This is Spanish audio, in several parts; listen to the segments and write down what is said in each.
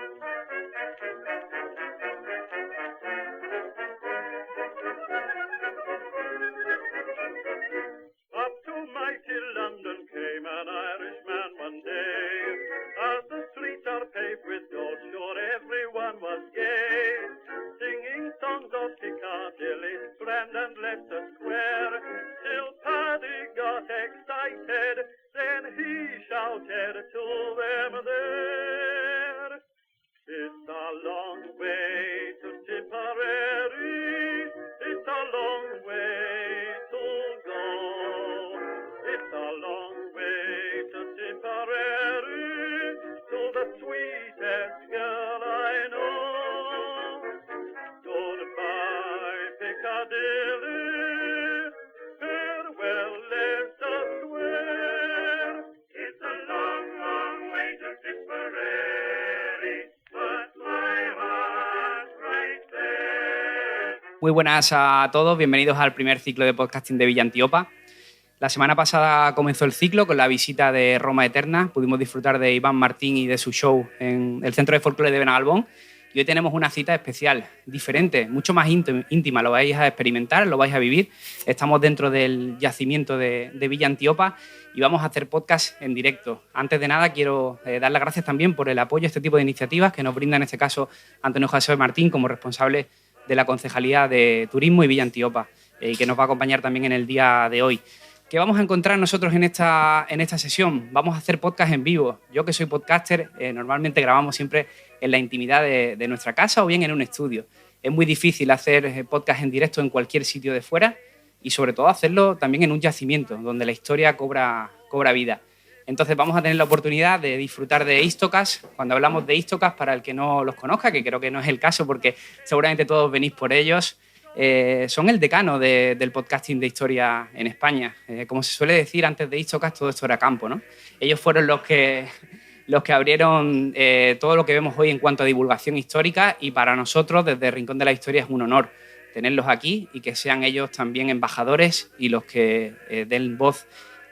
Up to mighty London came an Irishman one day. As the streets are paved with gold, sure everyone was gay. Singing songs of Piccadilly, Strand and Leicester Square. Till Paddy got excited, then he shouted to them there. It's a long way to Tipperary, it's a long way to go. It's a long way to Tipperary, to the sweetest girl I know. Goodbye, Piccadilly, farewell, Leicester Square. It's a long, long way to Tipperary, but my heart's right there. Muy buenas a todos, bienvenidos al primer ciclo de podcasting de Villa Antiopa. La semana pasada comenzó el ciclo con la visita de Roma Eterna. Pudimos disfrutar de Iván Martín y de su show en el Centro de Folclore de Benalbón. Y hoy tenemos una cita especial, diferente, mucho más íntima. Lo vais a experimentar, lo vais a vivir. Estamos dentro del yacimiento de Villa Antiopa y vamos a hacer podcast en directo. Antes de nada, quiero dar las gracias también por el apoyo a este tipo de iniciativas que nos brinda en este caso Antonio José Martín como responsable de la Concejalía de Turismo y Villa Antiopa y que nos va a acompañar también en el día de hoy. ¿Qué vamos a encontrar nosotros en esta sesión? Vamos a hacer podcast en vivo. Yo que soy podcaster, normalmente grabamos siempre en la intimidad de nuestra casa o bien en un estudio. Es muy difícil hacer podcast en directo en cualquier sitio de fuera y sobre todo hacerlo también en un yacimiento donde la historia cobra vida. Entonces vamos a tener la oportunidad de disfrutar de Histocast. Cuando hablamos de Histocast, para el que no los conozca, que creo que no es el caso porque seguramente todos venís por ellos, son el decano del podcasting de historia en España. Como se suele decir, antes de Histocast todo esto era campo, ¿no? Ellos fueron los que abrieron todo lo que vemos hoy en cuanto a divulgación histórica y para nosotros desde Rincón de la Historia es un honor tenerlos aquí y que sean ellos también embajadores y los que den voz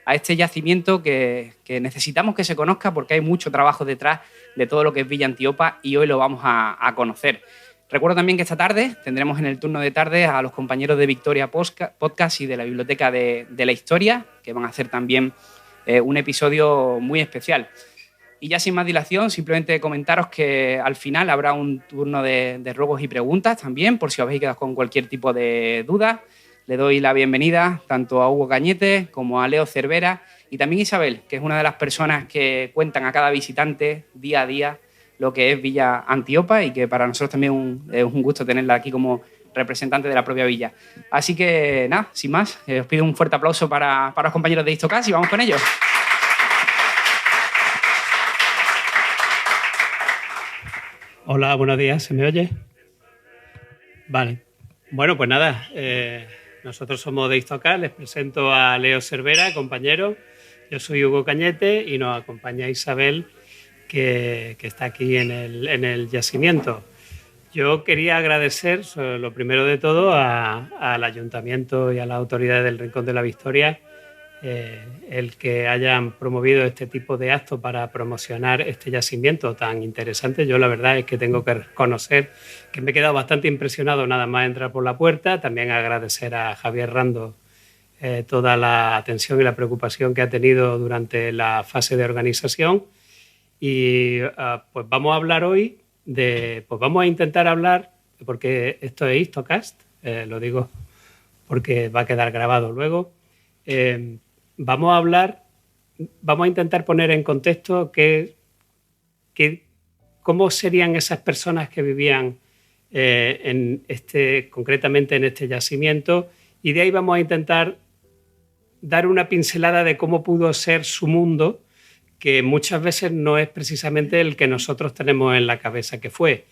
a este yacimiento que necesitamos que se conozca porque hay mucho trabajo detrás de todo lo que es Villa Antiopa y hoy lo vamos a conocer. Recuerdo también que esta tarde tendremos en el turno de tarde a los compañeros de Victoria Podcast y de la Biblioteca de la Historia, que van a hacer también un episodio muy especial. Y ya sin más dilación, simplemente comentaros que al final habrá un turno de ruegos y preguntas también, por si os habéis quedado con cualquier tipo de duda. Le doy la bienvenida tanto a Hugo Cañete como a Leo Cervera y también a Isabel, que es una de las personas que cuentan a cada visitante día a día lo que es Villa Antiopa y que para nosotros también es un gusto tenerla aquí como representante de la propia villa. Así que nada, sin más, os pido un fuerte aplauso para los compañeros de Histocast y vamos con ellos. Hola, buenos días, ¿se me oye? Vale, bueno pues nada, nosotros somos de Histocast, les presento a Leo Cervera, compañero, yo soy Hugo Cañete y nos acompaña Isabel, que está aquí en el yacimiento. Yo quería agradecer, lo primero de todo, al Ayuntamiento y a las autoridades del Rincón de la Victoria el que hayan promovido este tipo de actos para promocionar este yacimiento tan interesante. Yo la verdad es que tengo que reconocer que me he quedado bastante impresionado nada más entrar por la puerta. También agradecer a Javier Rando toda la atención y la preocupación que ha tenido durante la fase de organización. Y pues vamos a hablar hoy pues vamos a intentar hablar, porque esto es Histocast, lo digo porque va a quedar grabado luego. Vamos a intentar poner en contexto cómo serían esas personas que vivían concretamente en este yacimiento, y de ahí vamos a intentar dar una pincelada de cómo pudo ser su mundo, que muchas veces no es precisamente el que nosotros tenemos en la cabeza que fue.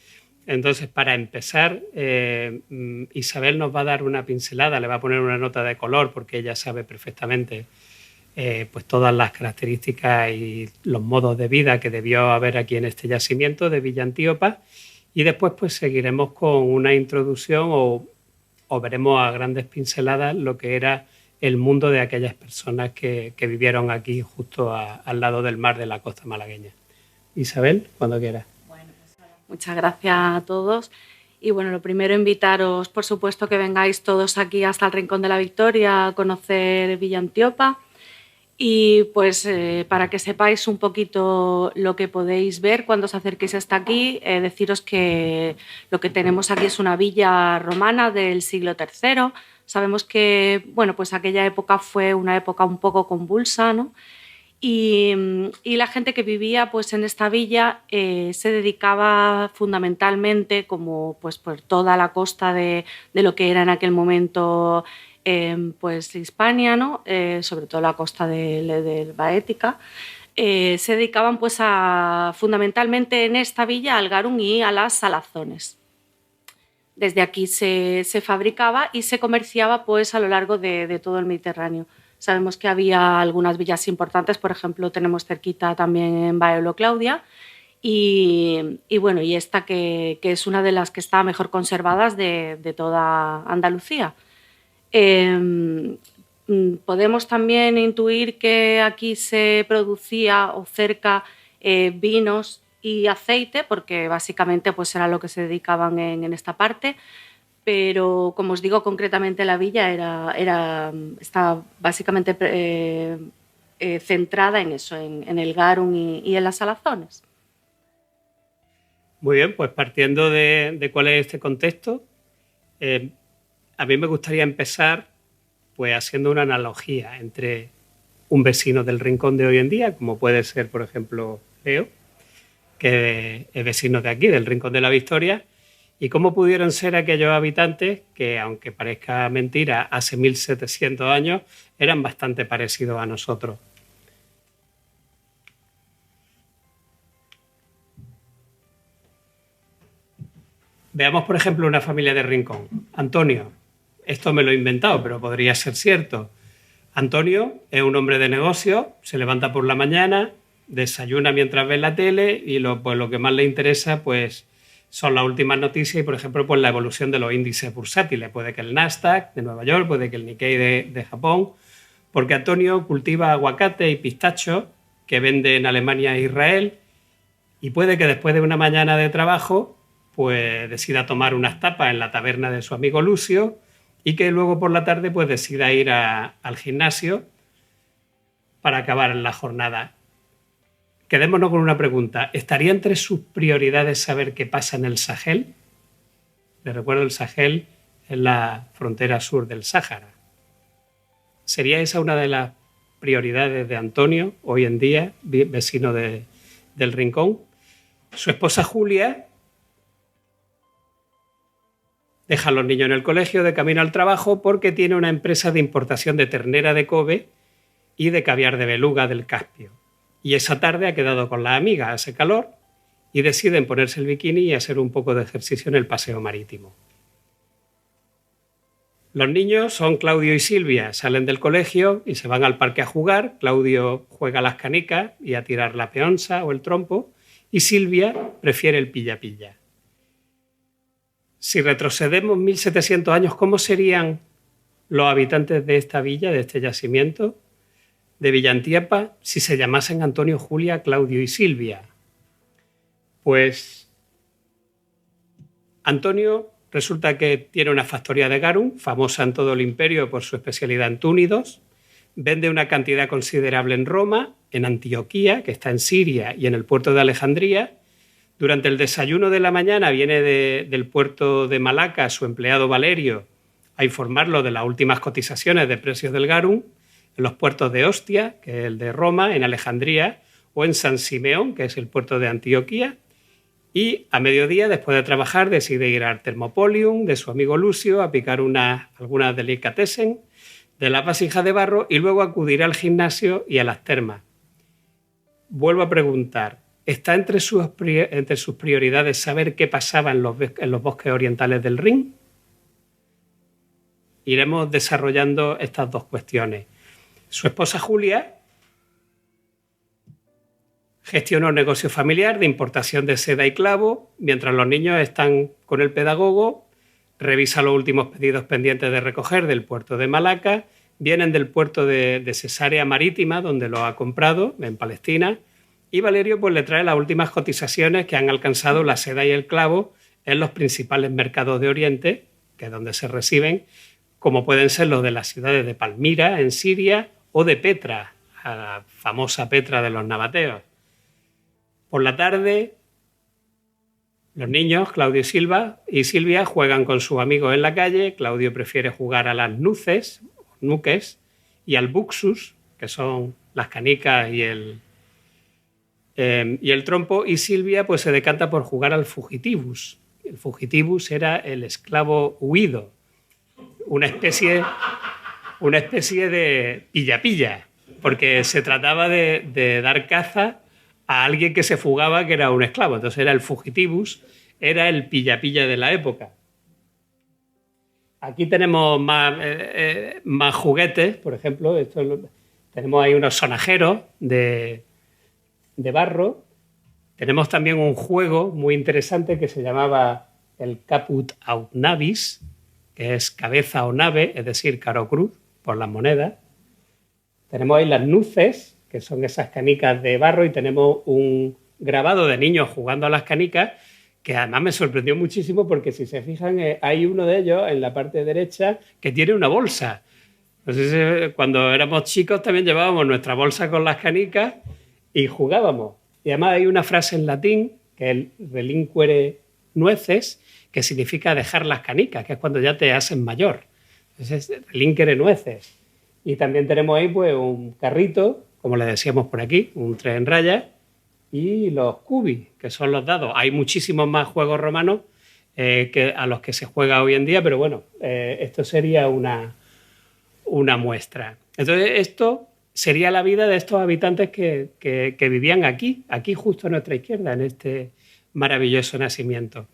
Entonces, para empezar, Isabel nos va a dar una pincelada, le va a poner una nota de color porque ella sabe perfectamente pues todas las características y los modos de vida que debió haber aquí en este yacimiento de Villa Antiopa, y después pues seguiremos con una introducción o veremos a grandes pinceladas lo que era el mundo de aquellas personas que vivieron aquí justo al lado del mar de la costa malagueña. Isabel, cuando quieras. Bueno, pues Muchas gracias a todos. Y bueno, lo primero, invitaros, por supuesto, que vengáis todos aquí hasta el Rincón de la Victoria a conocer Villa Antiopa. Y pues para que sepáis un poquito lo que podéis ver cuando os acerquéis hasta aquí, deciros que lo que tenemos aquí es una villa romana del siglo III. Sabemos que bueno, pues aquella época fue una época un poco convulsa, ¿no? Y la gente que vivía pues, en esta villa se dedicaba fundamentalmente, como pues, por toda la costa de lo que era en aquel momento pues Hispania, ¿no? Sobre todo la costa de Baética, se dedicaban pues fundamentalmente en esta villa al garum y a las salazones. Desde aquí se fabricaba y se comerciaba pues a lo largo de todo el Mediterráneo. Sabemos que había algunas villas importantes, por ejemplo, tenemos cerquita también en Baelo Claudia, y bueno, y esta que es una de las que está mejor conservadas de toda Andalucía. Podemos también intuir que aquí se producía o cerca vinos y aceite, porque básicamente pues era lo que se dedicaban en esta parte, pero como os digo, concretamente la villa está básicamente centrada en eso, en el garum y en las salazones. Muy bien, pues partiendo de cuál es este contexto, a mí me gustaría empezar pues haciendo una analogía entre un vecino del Rincón de hoy en día, como puede ser, por ejemplo, Leo, que es vecino de aquí, del Rincón de la Victoria, y cómo pudieron ser aquellos habitantes que, aunque parezca mentira, hace 1700 años eran bastante parecidos a nosotros. Veamos, por ejemplo, una familia de Rincón. Antonio. Esto me lo he inventado, pero podría ser cierto. Antonio es un hombre de negocio, se levanta por la mañana, desayuna mientras ve la tele y lo que más le interesa pues, son las últimas noticias y, por ejemplo, pues, la evolución de los índices bursátiles. Puede que el Nasdaq de Nueva York, puede que el Nikkei de Japón, porque Antonio cultiva aguacate y pistacho que vende en Alemania e Israel y puede que después de una mañana de trabajo pues, decida tomar unas tapas en la taberna de su amigo Lucio y que luego por la tarde pues decida ir al gimnasio para acabar la jornada. Quedémonos con una pregunta. ¿Estaría entre sus prioridades saber qué pasa en el Sahel? Les recuerdo, el Sahel es la frontera sur del Sáhara. ¿Sería esa una de las prioridades de Antonio, hoy en día, vecino del Rincón? Su esposa Julia deja a los niños en el colegio de camino al trabajo porque tiene una empresa de importación de ternera de Kobe y de caviar de beluga del Caspio. Y esa tarde ha quedado con la amiga, hace calor, y deciden ponerse el bikini y hacer un poco de ejercicio en el paseo marítimo. Los niños son Claudio y Silvia, salen del colegio y se van al parque a jugar. Claudio juega a las canicas y a tirar la peonza o el trompo, y Silvia prefiere el pilla-pilla. Si retrocedemos 1700 años, ¿cómo serían los habitantes de esta villa, de este yacimiento, de Villa Antiopa, si se llamasen Antonio, Julia, Claudio y Silvia? Pues Antonio resulta que tiene una factoría de garum, famosa en todo el imperio por su especialidad en túnidos, vende una cantidad considerable en Roma, en Antioquía, que está en Siria, y en el puerto de Alejandría. Durante el desayuno de la mañana viene del puerto de Malaca su empleado Valerio a informarlo de las últimas cotizaciones de precios del garum en los puertos de Ostia, que es el de Roma, en Alejandría, o en San Simeón, que es el puerto de Antioquía. Y a mediodía, después de trabajar, decide ir al Thermopolium de su amigo Lucio a picar algunas delicatessen de la vasija de barro y luego acudir al gimnasio y a las termas. Vuelvo a preguntar, ¿está entre sus prioridades saber qué pasaba en los bosques orientales del Rin? Iremos desarrollando estas dos cuestiones. Su esposa Julia gestiona un negocio familiar de importación de seda y clavo, mientras los niños están con el pedagogo, revisa los últimos pedidos pendientes de recoger del puerto de Malaca, vienen del puerto de Cesarea Marítima, donde lo ha comprado, en Palestina, y Valerio pues le trae las últimas cotizaciones que han alcanzado la seda y el clavo en los principales mercados de Oriente, que es donde se reciben, como pueden ser los de las ciudades de Palmira, en Siria, o de Petra, a la famosa Petra de los nabateos. Por la tarde, los niños, Claudio y Silvia, juegan con sus amigos en la calle. Claudio prefiere jugar a las nuques, y al buxus, que son las canicas y el trompo, y Silvia pues se decanta por jugar al fugitivus. El fugitivus era el esclavo huido, una especie de pilla-pilla, porque se trataba de dar caza a alguien que se fugaba, que era un esclavo. Entonces era el fugitivus, era el pilla-pilla de la época. Aquí tenemos más juguetes, por ejemplo. Tenemos ahí unos sonajeros de barro. Tenemos también un juego muy interesante que se llamaba el Caput aut Navis, que es cabeza o nave, es decir, cara o cruz, por las monedas. Tenemos ahí las nuces, que son esas canicas de barro, y tenemos un grabado de niños jugando a las canicas, que además me sorprendió muchísimo porque, si se fijan, hay uno de ellos en la parte derecha que tiene una bolsa. Entonces, cuando éramos chicos también llevábamos nuestra bolsa con las canicas y jugábamos. Y además hay una frase en latín, que es el relinquere nueces, que significa dejar las canicas, que es cuando ya te haces mayor. Entonces, relinquere nueces. Y también tenemos ahí pues un carrito, como le decíamos por aquí, un 3 en raya, y los cubi, que son los dados. Hay muchísimos más juegos romanos a los que se juega hoy en día, pero bueno, esto sería una muestra. Entonces, esto sería la vida de estos habitantes que vivían aquí justo a nuestra izquierda, en este maravilloso nacimiento.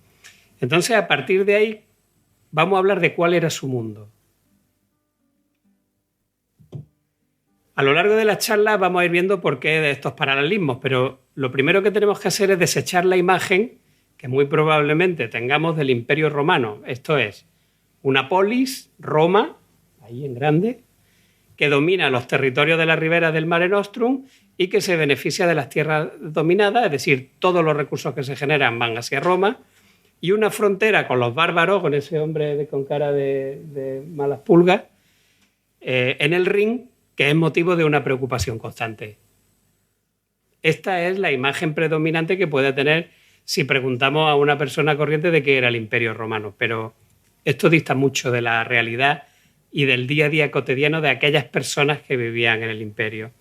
Entonces, a partir de ahí, vamos a hablar de cuál era su mundo. A lo largo de la charla vamos a ir viendo por qué de estos paralelismos, pero lo primero que tenemos que hacer es desechar la imagen que muy probablemente tengamos del Imperio Romano. Esto es una polis, Roma, ahí en grande, que domina los territorios de la ribera del Mare Nostrum y que se beneficia de las tierras dominadas, es decir, todos los recursos que se generan van hacia Roma, y una frontera con los bárbaros, con ese hombre con cara de malas pulgas, en el Rin, que es motivo de una preocupación constante. Esta es la imagen predominante que puede tener si preguntamos a una persona corriente de qué era el Imperio Romano, pero esto dista mucho de la realidad y del día a día cotidiano de aquellas personas que vivían en el Imperio.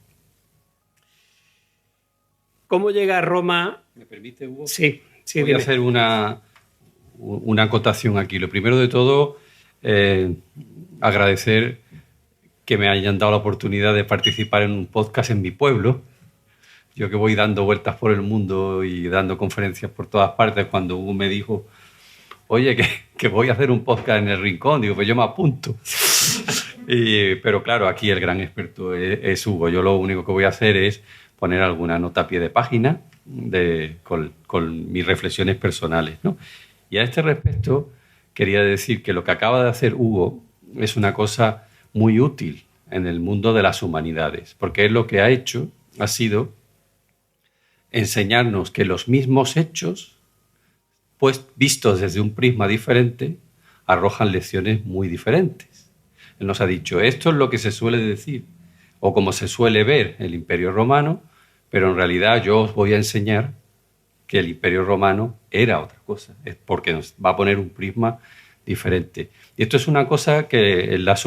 ¿Cómo llega a Roma? ¿Me permite, Hugo? Sí. Voy dime. a hacer una acotación aquí. Lo primero de todo, agradecer que me hayan dado la oportunidad de participar en un podcast en mi pueblo. Yo que voy dando vueltas por el mundo y dando conferencias por todas partes, cuando Hugo me dijo, oye, que voy a hacer un podcast en El Rincón, digo, pues yo me apunto. Pero claro, aquí el gran experto es Hugo. Yo lo único que voy a hacer es poner alguna nota a pie de página con mis reflexiones personales, ¿no? Y a este respecto quería decir que lo que acaba de hacer Hugo es una cosa muy útil en el mundo de las humanidades, porque él lo que ha hecho ha sido enseñarnos que los mismos hechos, pues vistos desde un prisma diferente, arrojan lecciones muy diferentes. Él nos ha dicho, esto es lo que se suele decir, o como se suele ver el Imperio Romano, pero en realidad yo os voy a enseñar que el Imperio Romano era otra cosa, es porque nos va a poner un prisma diferente. Y esto es una cosa que en las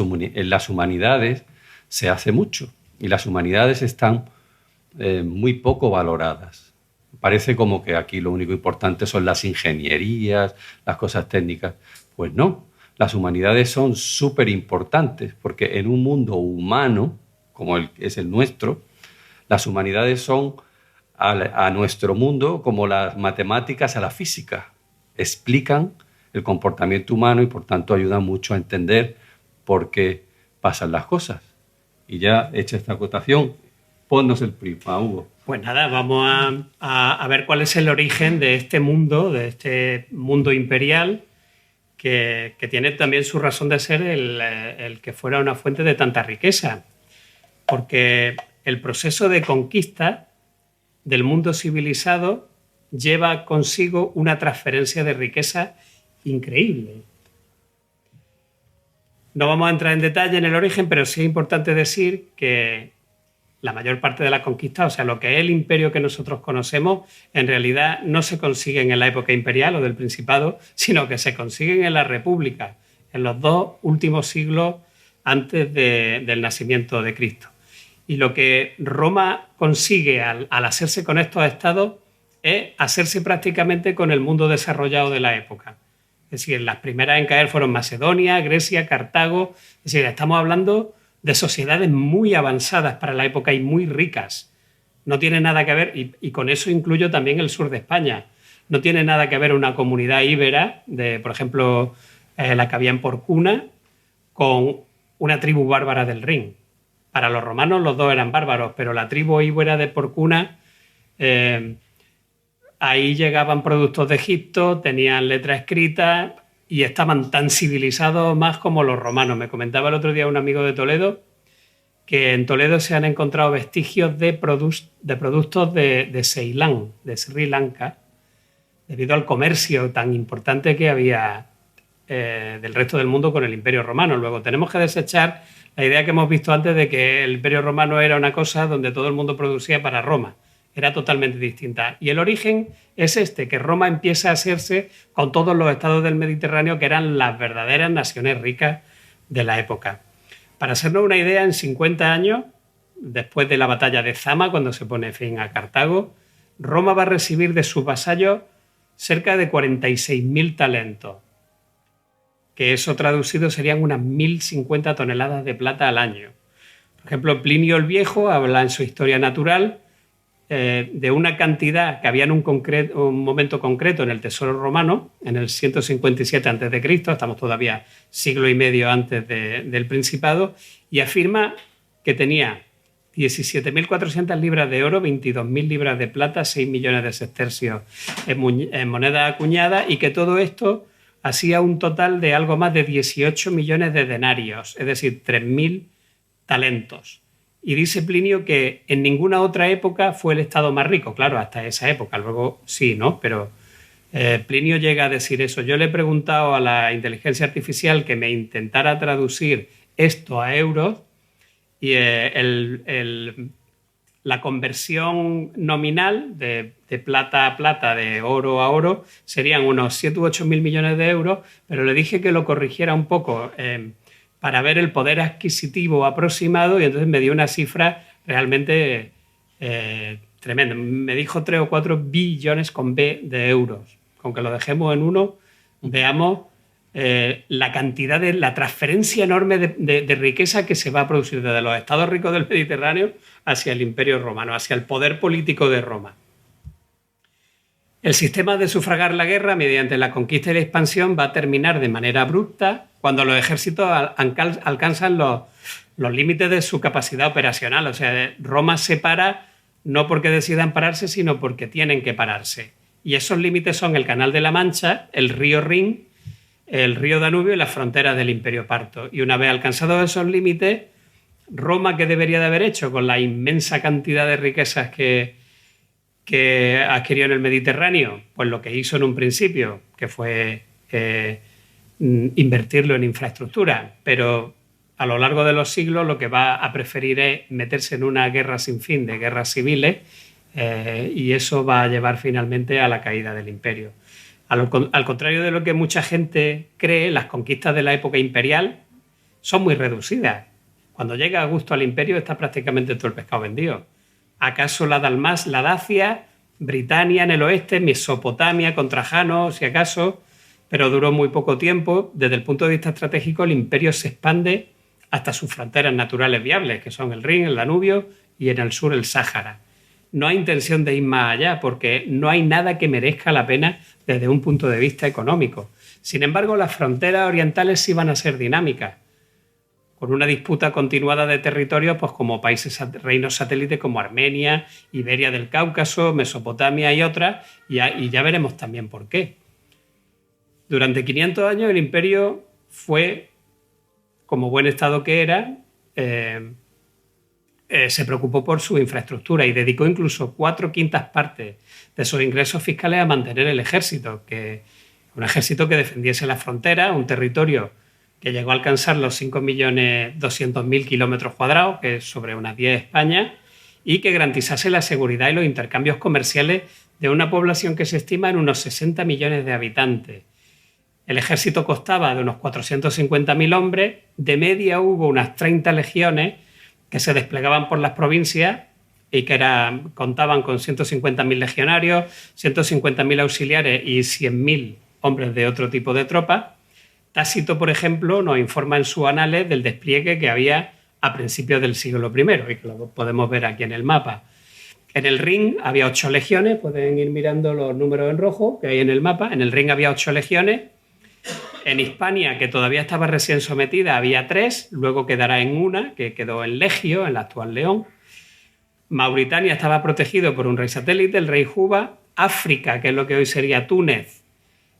humanidades se hace mucho, y las humanidades están muy poco valoradas. Parece como que aquí lo único importante son las ingenierías, las cosas técnicas. Pues no, las humanidades son súper importantes, porque en un mundo humano, como es el nuestro, las humanidades son a nuestro mundo como las matemáticas a la física. Explican el comportamiento humano y, por tanto, ayudan mucho a entender por qué pasan las cosas. Y ya hecha esta acotación, ponnos el prisma, Hugo. Pues nada, vamos a ver cuál es el origen de este mundo imperial, que tiene también su razón de ser el que fuera una fuente de tanta riqueza. Porque el proceso de conquista del mundo civilizado lleva consigo una transferencia de riqueza increíble. No vamos a entrar en detalle en el origen, pero sí es importante decir que la mayor parte de la conquista, o sea, lo que es el imperio que nosotros conocemos, en realidad no se consiguen en la época imperial o del Principado, sino que se consiguen en la República, en los 2 últimos siglos antes del nacimiento de Cristo. Y lo que Roma consigue al hacerse con estos estados es hacerse prácticamente con el mundo desarrollado de la época. Es decir, las primeras en caer fueron Macedonia, Grecia, Cartago. Es decir, estamos hablando de sociedades muy avanzadas para la época y muy ricas. No tiene nada que ver, y con eso incluyo también el sur de España, no tiene nada que ver una comunidad íbera, por ejemplo, la que había en Porcuna, con una tribu bárbara del Rin. Para los romanos los 2 eran bárbaros, pero la tribu íbera de Porcuna, ahí llegaban productos de Egipto, tenían letra escrita y estaban tan civilizados más como los romanos. Me comentaba el otro día un amigo de Toledo que en Toledo se han encontrado vestigios de productos de Ceilán, de Sri Lanka, debido al comercio tan importante que había del resto del mundo con el Imperio Romano. Luego tenemos que desechar la idea que hemos visto antes de que el Imperio Romano era una cosa donde todo el mundo producía para Roma. Era totalmente distinta. Y el origen es que Roma empieza a hacerse con todos los estados del Mediterráneo que eran las verdaderas naciones ricas de la época. Para hacernos una idea, en 50 años, después de la batalla de Zama, cuando se pone fin a Cartago, Roma va a recibir de sus vasallos cerca de 46.000 talentos, que eso traducido serían unas 1.050 toneladas de plata al año. Por ejemplo, Plinio el Viejo habla en su Historia Natural de una cantidad que había en un momento concreto en el tesoro romano, en el 157 a.C., estamos todavía siglo y medio antes del Principado, y afirma que tenía 17.400 libras de oro, 22.000 libras de plata, 6 millones de sestercios en moneda acuñada, y que todo esto hacía un total de algo más de 18 millones de denarios, es decir, 3.000 talentos. Y dice Plinio que en ninguna otra época fue el estado más rico. Claro, hasta esa época, luego sí, ¿no? Pero Plinio llega a decir eso. Yo le he preguntado a la inteligencia artificial que me intentara traducir esto a euros y la conversión nominal de plata a plata, de oro a oro, serían unos 7 u 8 mil millones de euros, pero le dije que lo corrigiera un poco para ver el poder adquisitivo aproximado, y entonces me dio una cifra realmente tremenda. Me dijo 3 o 4 billones con B de euros. Con que lo dejemos en 1, veamos la cantidad de la transferencia enorme de riqueza que se va a producir desde los estados ricos del Mediterráneo hacia el Imperio Romano, hacia el poder político de Roma. El sistema de sufragar la guerra mediante la conquista y la expansión va a terminar de manera abrupta cuando los ejércitos alcanzan los límites de su capacidad operacional. O sea, Roma se para no porque decidan pararse, sino porque tienen que pararse. Y esos límites son el Canal de la Mancha, el río Rin, el río Danubio y las fronteras del Imperio Parto. Y una vez alcanzados esos límites, Roma, ¿qué debería de haber hecho con la inmensa cantidad de riquezas que adquirió en el Mediterráneo? Pues lo que hizo en un principio, que fue invertirlo en infraestructura, pero a lo largo de los siglos lo que va a preferir es meterse en una guerra sin fin de guerras civiles, y eso va a llevar finalmente a la caída del imperio. Al contrario de lo que mucha gente cree, las conquistas de la época imperial son muy reducidas. Cuando llega Augusto al imperio está prácticamente todo el pescado vendido. ¿Acaso la Dacia, Britania en el oeste, Mesopotamia con Trajano, si acaso? Pero duró muy poco tiempo. Desde el punto de vista estratégico, el imperio se expande hasta sus fronteras naturales viables, que son el Rin, el Danubio y en el sur el Sáhara. No hay intención de ir más allá porque no hay nada que merezca la pena desde un punto de vista económico. Sin embargo, las fronteras orientales sí van a ser dinámicas, con una disputa continuada de territorios, pues como reinos satélites como Armenia, Iberia del Cáucaso, Mesopotamia y otras, y ya veremos también por qué. Durante 500 años el imperio fue, como buen estado que era, se preocupó por su infraestructura y dedicó incluso 4/5 partes de sus ingresos fiscales a mantener el ejército, un ejército que defendiese la frontera, un territorio que llegó a alcanzar los 5.200.000 kilómetros cuadrados, que es sobre unas 10 España, y que garantizase la seguridad y los intercambios comerciales de una población que se estima en unos 60 millones de habitantes. El ejército constaba de unos 450.000 hombres, de media hubo unas 30 legiones que se desplegaban por las provincias y que contaban con 150.000 legionarios, 150.000 auxiliares y 100.000 hombres de otro tipo de tropas. Tácito, por ejemplo, nos informa en sus anales del despliegue que había a principios del siglo I y que lo podemos ver aquí en el mapa. En el Rin había 8 legiones, pueden ir mirando los números en rojo que hay en el mapa. En el Rin había 8 legiones. En Hispania, que todavía estaba recién sometida, había 3, luego quedará en una, que quedó en Legio, en la actual León. Mauritania estaba protegido por un rey satélite, el rey Juba. África, que es lo que hoy sería Túnez,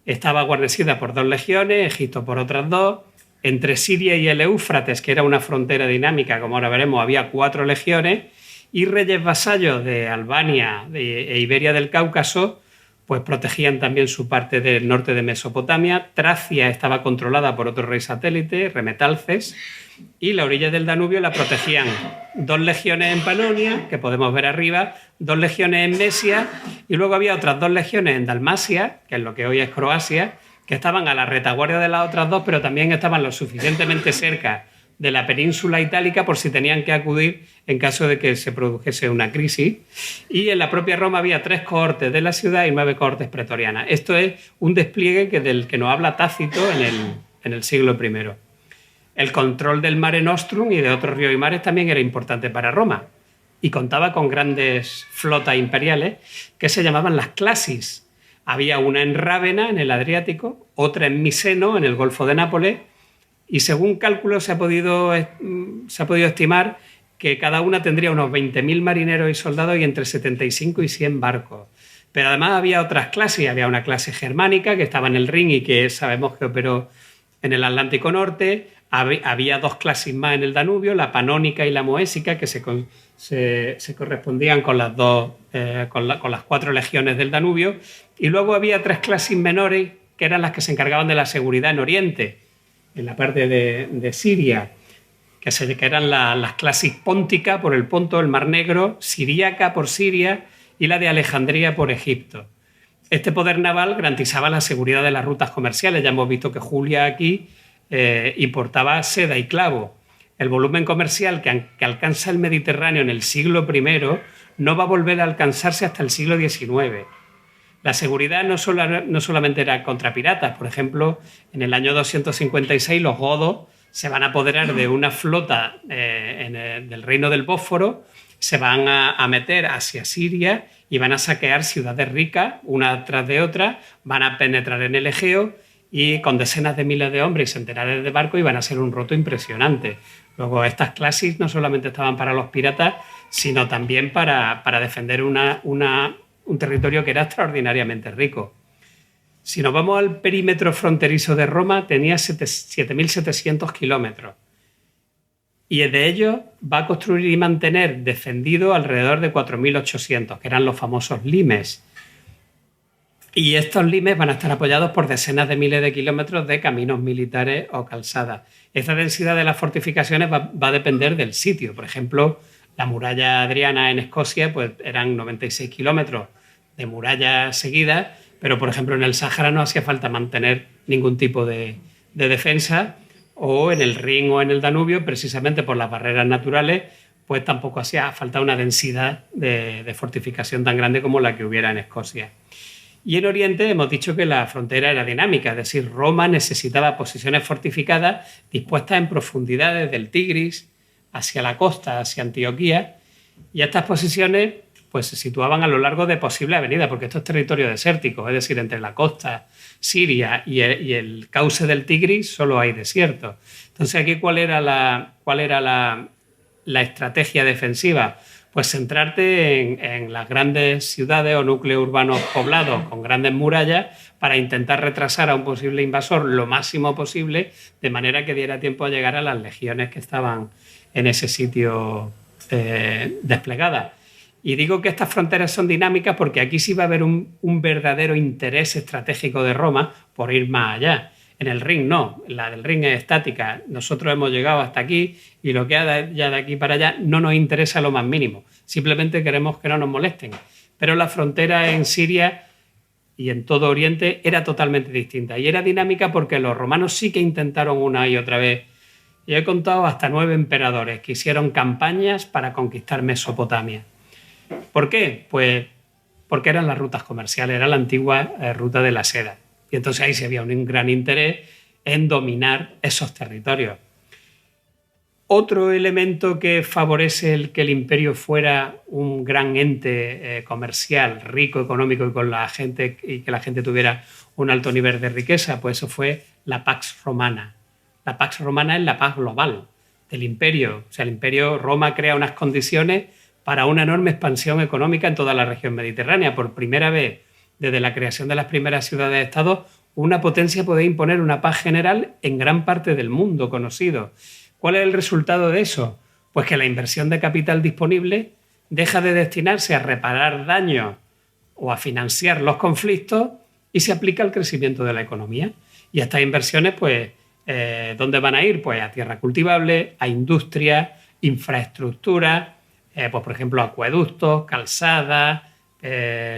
estaba guarnecida por 2 legiones, Egipto por otras 2. Entre Siria y el Éufrates, que era una frontera dinámica, como ahora veremos, había 4 legiones. Y reyes vasallos de Albania e Iberia del Cáucaso pues protegían también su parte del norte de Mesopotamia. Tracia estaba controlada por otro rey satélite, Remetalces, y la orilla del Danubio la protegían 2 legiones en Panonia, que podemos ver arriba, 2 legiones en Mesia, y luego había otras 2 legiones en Dalmacia, que es lo que hoy es Croacia, que estaban a la retaguardia de las otras 2, pero también estaban lo suficientemente cerca de la península itálica por si tenían que acudir en caso de que se produjese una crisis. Y en la propia Roma había 3 cohortes de la ciudad y 9 cohortes pretorianas. Esto es un despliegue del que nos habla Tácito en el siglo I. El control del Mare Nostrum y de otros ríos y mares también era importante para Roma y contaba con grandes flotas imperiales que se llamaban las clasis. Había una en Rávena, en el Adriático, otra en Miseno, en el Golfo de Nápoles, y según cálculos se ha podido estimar que cada una tendría unos 20.000 marineros y soldados y entre 75 y 100 barcos. Pero además había otras clases, había una clase germánica que estaba en el Rin y que sabemos que operó en el Atlántico Norte, había 2 clases más en el Danubio, la panónica y la moésica, que se correspondían con las 4 legiones del Danubio, y luego había 3 clases menores que eran las que se encargaban de la seguridad en Oriente, en la parte de Siria, que eran las clases póntica por el Ponto, el Mar Negro, siríaca por Siria y la de Alejandría por Egipto. Este poder naval garantizaba la seguridad de las rutas comerciales. Ya hemos visto que Julia aquí importaba seda y clavo. El volumen comercial que alcanza el Mediterráneo en el siglo I no va a volver a alcanzarse hasta el siglo XIX. La seguridad no solamente era contra piratas. Por ejemplo, en el año 256 los godos se van a apoderar de una flota del reino del Bósforo, se van a meter hacia Siria y van a saquear ciudades ricas, una tras de otra, van a penetrar en el Egeo y con decenas de miles de hombres y centenares de barcos, y van a ser un roto impresionante. Luego, estas clases no solamente estaban para los piratas, sino también para defender un territorio que era extraordinariamente rico. Si nos vamos al perímetro fronterizo de Roma, tenía 7.700 kilómetros. Y de ellos va a construir y mantener defendido alrededor de 4.800, que eran los famosos limes. Y estos limes van a estar apoyados por decenas de miles de kilómetros de caminos militares o calzadas. Esta densidad de las fortificaciones va a depender del sitio. Por ejemplo, la muralla adriana en Escocia pues eran 96 kilómetros de muralla seguida, pero por ejemplo en el Sáhara no hacía falta mantener ningún tipo de defensa, o en el Rin o en el Danubio, precisamente por las barreras naturales, pues tampoco hacía falta una densidad de fortificación tan grande como la que hubiera en Escocia. Y en Oriente hemos dicho que la frontera era dinámica, es decir, Roma necesitaba posiciones fortificadas dispuestas en profundidad desde el Tigris hacia la costa, hacia Antioquía, y estas posiciones pues se situaban a lo largo de posibles avenidas, porque esto es territorio desértico, es decir, entre la costa siria y el cauce del Tigris solo hay desierto. Entonces, aquí, ¿cuál era la estrategia defensiva? Pues centrarte en las grandes ciudades o núcleos urbanos poblados con grandes murallas para intentar retrasar a un posible invasor lo máximo posible, de manera que diera tiempo a llegar a las legiones que estaban en ese sitio desplegadas. Y digo que estas fronteras son dinámicas porque aquí sí va a haber un verdadero interés estratégico de Roma por ir más allá. En el Rin no, la del Rin es estática. Nosotros hemos llegado hasta aquí y lo que hay ya de aquí para allá no nos interesa lo más mínimo. Simplemente queremos que no nos molesten. Pero la frontera en Siria y en todo Oriente era totalmente distinta. Y era dinámica porque los romanos sí que intentaron una y otra vez. Yo he contado hasta 9 emperadores que hicieron campañas para conquistar Mesopotamia. ¿Por qué? Pues porque eran las rutas comerciales, era la antigua ruta de la seda. Y entonces ahí se había un gran interés en dominar esos territorios. Otro elemento que favorece el que el imperio fuera un gran ente comercial, rico, económico y con la gente, y que la gente tuviera un alto nivel de riqueza, pues eso fue la Pax Romana. La Pax Romana es la paz global del imperio. O sea, el imperio Roma crea unas condiciones para una enorme expansión económica en toda la región mediterránea. Por primera vez, desde la creación de las primeras ciudades-estados, una potencia puede imponer una paz general en gran parte del mundo conocido. ¿Cuál es el resultado de eso? Pues que la inversión de capital disponible deja de destinarse a reparar daños o a financiar los conflictos y se aplica al crecimiento de la economía. Y estas inversiones, pues, ¿dónde van a ir? Pues a tierra cultivable, a industria, infraestructura, pues por ejemplo acueductos, calzadas,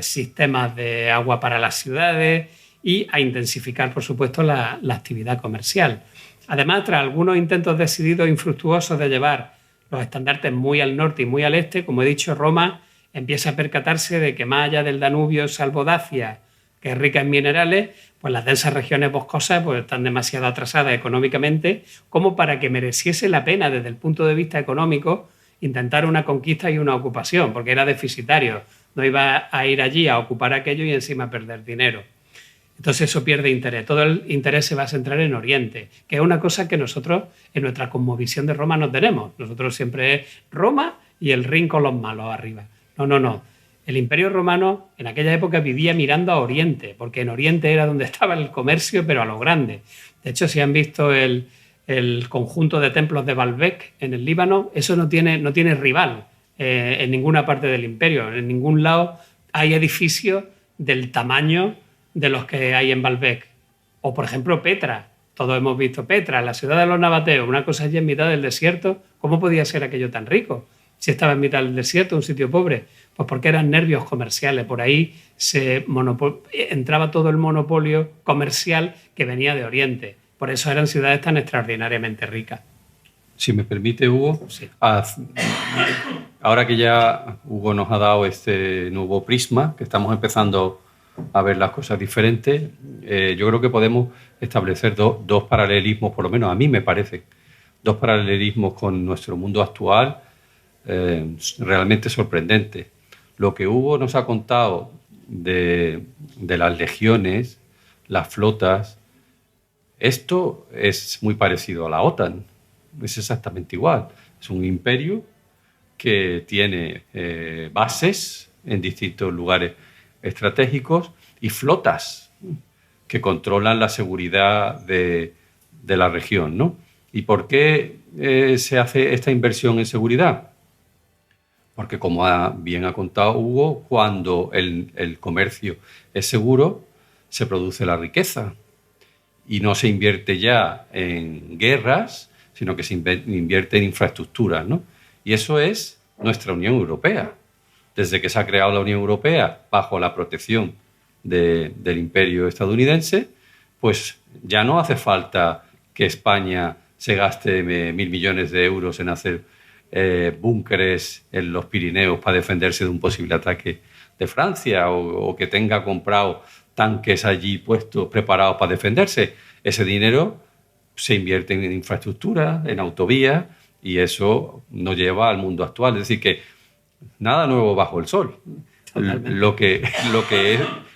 sistemas de agua para las ciudades y a intensificar, por supuesto, la actividad comercial. Además, tras algunos intentos decididos e infructuosos de llevar los estandartes muy al norte y muy al este, como he dicho, Roma empieza a percatarse de que más allá del Danubio, salvo Dacia, que es rica en minerales, pues las densas regiones boscosas pues, están demasiado atrasadas económicamente como para que mereciese la pena desde el punto de vista económico intentar una conquista y una ocupación, porque era deficitario. No iba a ir allí a ocupar aquello y encima perder dinero. Entonces eso pierde interés. Todo el interés se va a centrar en Oriente, que es una cosa que nosotros en nuestra cosmovisión de Roma no tenemos. Nosotros siempre es Roma y el Rin con los malos arriba. No. El Imperio Romano en aquella época vivía mirando a Oriente, porque en Oriente era donde estaba el comercio, pero a lo grande. De hecho, si han visto el conjunto de templos de Baalbek en el Líbano, eso no tiene rival en ninguna parte del imperio. En ningún lado hay edificios del tamaño de los que hay en Baalbek. O, por ejemplo, Petra. Todos hemos visto Petra, la ciudad de los nabateos, una cosa allí en mitad del desierto. ¿Cómo podía ser aquello tan rico? Si estaba en mitad del desierto, un sitio pobre. Pues porque eran nervios comerciales. Por ahí entraba todo el monopolio comercial que venía de Oriente. Por eso eran ciudades tan extraordinariamente ricas. Si me permite, Hugo, Sí. Ahora que ya Hugo nos ha dado este nuevo prisma, que estamos empezando a ver las cosas diferentes, yo creo que podemos establecer dos paralelismos, por lo menos a mí me parece, dos paralelismos con nuestro mundo actual realmente sorprendentes. Lo que Hugo nos ha contado de las legiones, las flotas, esto es muy parecido a la OTAN, es exactamente igual. Es un imperio que tiene bases en distintos lugares estratégicos y flotas que controlan la seguridad de la región, ¿no? ¿Y por qué se hace esta inversión en seguridad? Porque, como bien ha contado Hugo, cuando el comercio es seguro, se produce la riqueza. Y no se invierte ya en guerras, sino que se invierte en infraestructuras, ¿no? Y eso es nuestra Unión Europea. Desde que se ha creado la Unión Europea bajo la protección del imperio estadounidense, pues ya no hace falta que España se gaste 1.000 millones de euros en hacer búnkeres en los Pirineos para defenderse de un posible ataque de Francia o que tenga comprado tanques allí puestos, preparados para defenderse. Ese dinero se invierte en infraestructura, en autovías, y eso nos lleva al mundo actual. Es decir, que nada nuevo bajo el sol. Lo que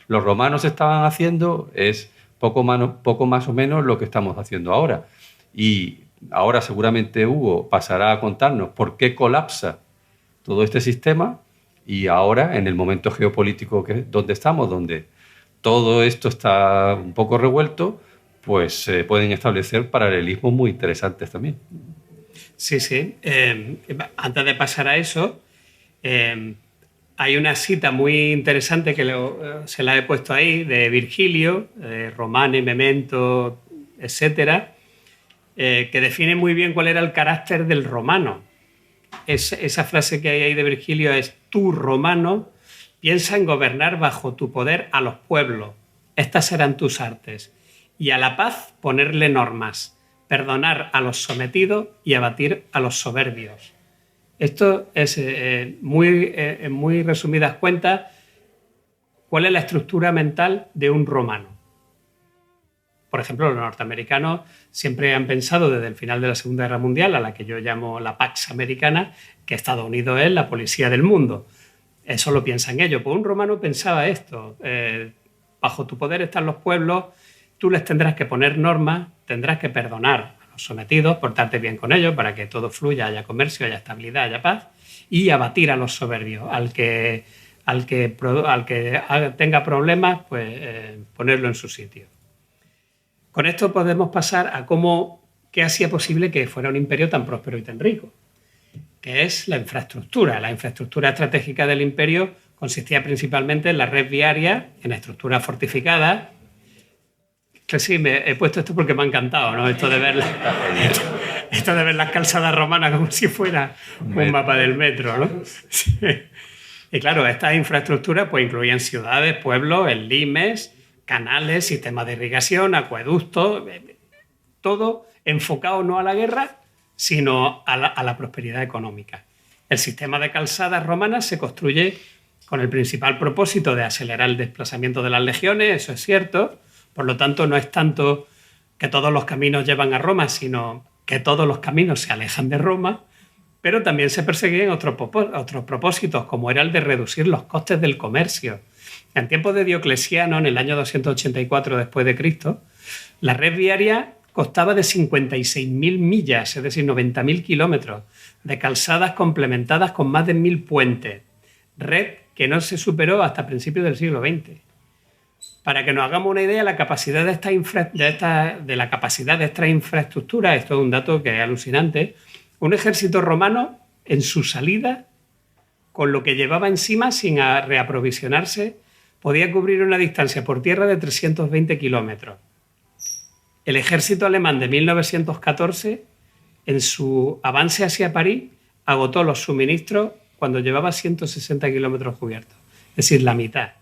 los romanos estaban haciendo es poco más o menos lo que estamos haciendo ahora. Y ahora seguramente Hugo pasará a contarnos por qué colapsa todo este sistema, y ahora, en el momento geopolítico donde estamos, donde todo esto está un poco revuelto, pues se pueden establecer paralelismos muy interesantes también. Sí, sí. Antes de pasar a eso, hay una cita muy interesante que se la he puesto ahí, de Virgilio, Romane, Memento, etcétera, que define muy bien cuál era el carácter del romano. Esa frase que hay ahí de Virgilio es: tú, romano, piensa en gobernar bajo tu poder a los pueblos. Estas serán tus artes. Y a la paz ponerle normas, perdonar a los sometidos y abatir a los soberbios. Esto es, en muy resumidas cuentas, cuál es la estructura mental de un romano. Por ejemplo, los norteamericanos siempre han pensado desde el final de la Segunda Guerra Mundial, a la que yo llamo la Pax Americana, que Estados Unidos es la policía del mundo. Eso lo piensan ellos. Pues un romano pensaba esto: bajo tu poder están los pueblos, tú les tendrás que poner normas, tendrás que perdonar a los sometidos, portarte bien con ellos para que todo fluya, haya comercio, haya estabilidad, haya paz, y abatir a los soberbios. Al que tenga problemas, pues ponerlo en su sitio. Con esto podemos pasar a qué hacía posible que fuera un imperio tan próspero y tan rico, que es la infraestructura. La infraestructura estratégica del imperio consistía principalmente en la red viaria, en estructuras fortificadas. Que sí, me he puesto esto porque me ha encantado, ¿no? Esto de ver las calzadas romanas como si fuera un mapa del metro, ¿no? Sí. Y claro, estas infraestructuras pues incluían ciudades, pueblos, limes, canales, sistemas de irrigación, acueductos, todo enfocado no a la guerra, sino a la prosperidad económica. El sistema de calzadas romanas se construye con el principal propósito de acelerar el desplazamiento de las legiones, eso es cierto. Por lo tanto, no es tanto que todos los caminos llevan a Roma, sino que todos los caminos se alejan de Roma, pero también se perseguían otros propósitos, como era el de reducir los costes del comercio. En tiempos de Diocleciano, en el año 284 después de Cristo, la red viaria constaba de 56.000 millas, es decir, 90.000 kilómetros, de calzadas complementadas con más de 1.000 puentes, red que no se superó hasta principios del siglo XX. Para que nos hagamos una idea, la capacidad de esta infraestructura, esto es un dato que es alucinante, un ejército romano en su salida, con lo que llevaba encima sin reaprovisionarse, podía cubrir una distancia por tierra de 320 kilómetros. El ejército alemán de 1914, en su avance hacia París, agotó los suministros cuando llevaba 160 kilómetros cubiertos, es decir, la mitad.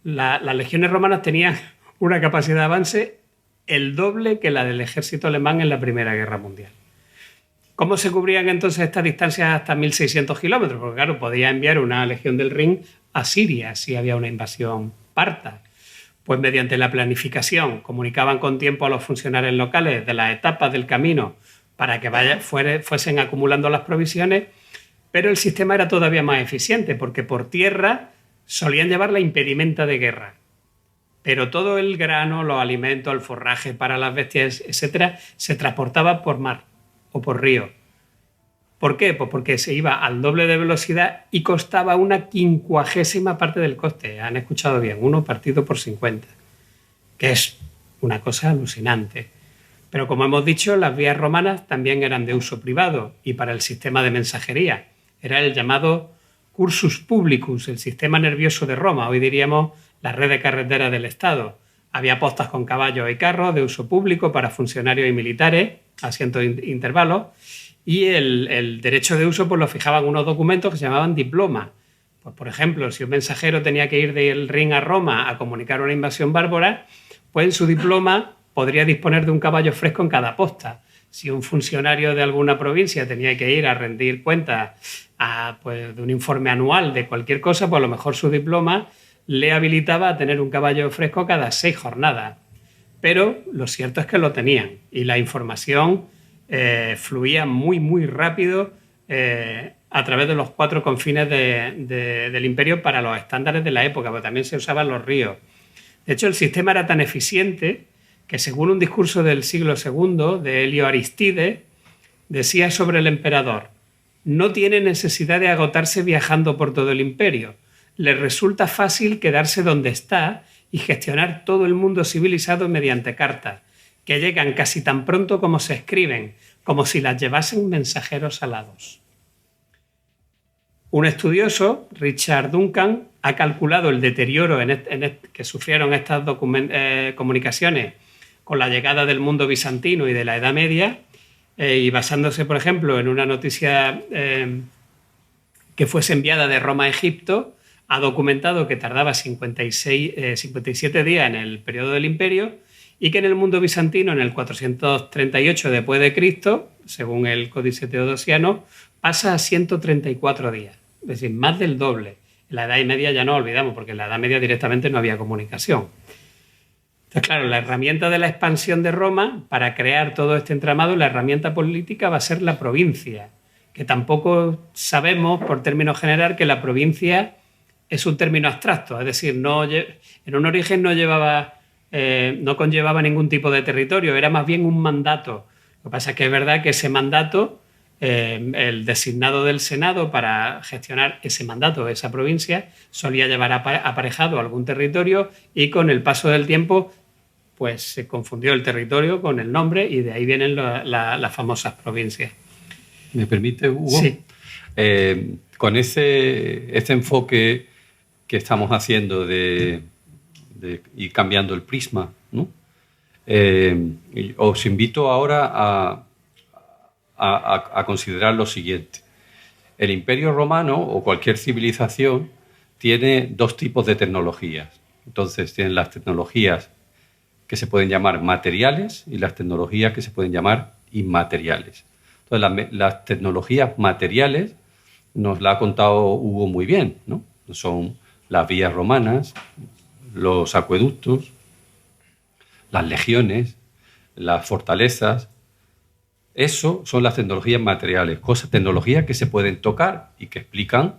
Las legiones romanas tenían una capacidad de avance el doble que la del ejército alemán en la Primera Guerra Mundial. ¿Cómo se cubrían entonces estas distancias hasta 1.600 kilómetros? Porque claro, podía enviar una legión del Rin a Siria si había una invasión parta. Pues mediante la planificación comunicaban con tiempo a los funcionarios locales de las etapas del camino para que fuesen acumulando las provisiones, pero el sistema era todavía más eficiente porque por tierra solían llevar la impedimenta de guerra, pero todo el grano, los alimentos, el forraje para las bestias, etcétera, se transportaba por mar o por río. ¿Por qué? Pues porque se iba al doble de velocidad y costaba una 50ª parte del coste. Han escuchado bien, 1 partido por 50, que es una cosa alucinante. Pero como hemos dicho, las vías romanas también eran de uso privado y para el sistema de mensajería. Era el llamado cursus publicus, el sistema nervioso de Roma, hoy diríamos la red de carreteras del Estado. Había postas con caballos y carros de uso público para funcionarios y militares, asientos intervalos, y el derecho de uso pues lo fijaban unos documentos que se llamaban diplomas. Pues, por ejemplo, si un mensajero tenía que ir del Rin a Roma a comunicar una invasión bárbara, pues en su diploma podría disponer de un caballo fresco en cada posta. Si un funcionario de alguna provincia tenía que ir a rendir cuentas de un informe anual de cualquier cosa, pues a lo mejor su diploma le habilitaba a tener un caballo fresco cada 6 jornadas. Pero lo cierto es que lo tenían y la información fluía muy, muy rápido a través de los 4 confines del imperio para los estándares de la época, porque también se usaban los ríos. De hecho, el sistema era tan eficiente que, según un discurso del siglo II de Helio Aristides, decía sobre el emperador: no tiene necesidad de agotarse viajando por todo el imperio. Le resulta fácil quedarse donde está y gestionar todo el mundo civilizado mediante cartas, que llegan casi tan pronto como se escriben, como si las llevasen mensajeros alados. Un estudioso, Richard Duncan, ha calculado el deterioro que sufrieron estas comunicaciones con la llegada del mundo bizantino y de la Edad Media, y basándose, por ejemplo, en una noticia que fuese enviada de Roma a Egipto, ha documentado que tardaba 57 días en el periodo del Imperio y que en el mundo bizantino, en el 438 después de Cristo, según el Códice Teodosiano, pasa a 134 días, es decir, más del doble. En la Edad Media ya no olvidamos, porque en la Edad Media directamente no había comunicación. Entonces, claro, la herramienta de la expansión de Roma, para crear todo este entramado, la herramienta política va a ser la provincia, que tampoco sabemos, por término general, que la provincia es un término abstracto, es decir, en un origen no conllevaba ningún tipo de territorio, era más bien un mandato. Lo que pasa es que es verdad que ese mandato, el designado del Senado para gestionar ese mandato, esa provincia, solía llevar aparejado algún territorio y con el paso del tiempo pues se confundió el territorio con el nombre y de ahí vienen las famosas provincias. ¿Me permite, Hugo? Sí. Con este enfoque que estamos haciendo de ir cambiando el prisma, ¿no? Os invito ahora a considerar lo siguiente. El Imperio Romano o cualquier civilización tiene dos tipos de tecnologías. Entonces, tienen las tecnologías que se pueden llamar materiales y las tecnologías que se pueden llamar inmateriales. Entonces, las tecnologías materiales nos la ha contado Hugo muy bien, ¿no? Son las vías romanas, los acueductos, las legiones, las fortalezas. Eso son las tecnologías materiales, tecnologías que se pueden tocar y que explican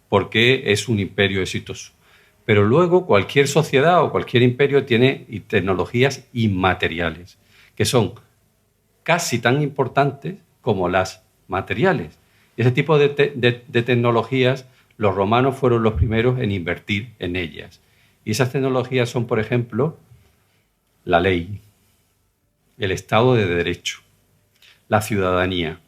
por qué es un imperio exitoso. Pero luego cualquier sociedad o cualquier imperio tiene tecnologías inmateriales, que son casi tan importantes como las materiales. Y ese tipo de tecnologías, los romanos fueron los primeros en invertir en ellas. Y esas tecnologías son, por ejemplo, la ley, el Estado de Derecho, la ciudadanía,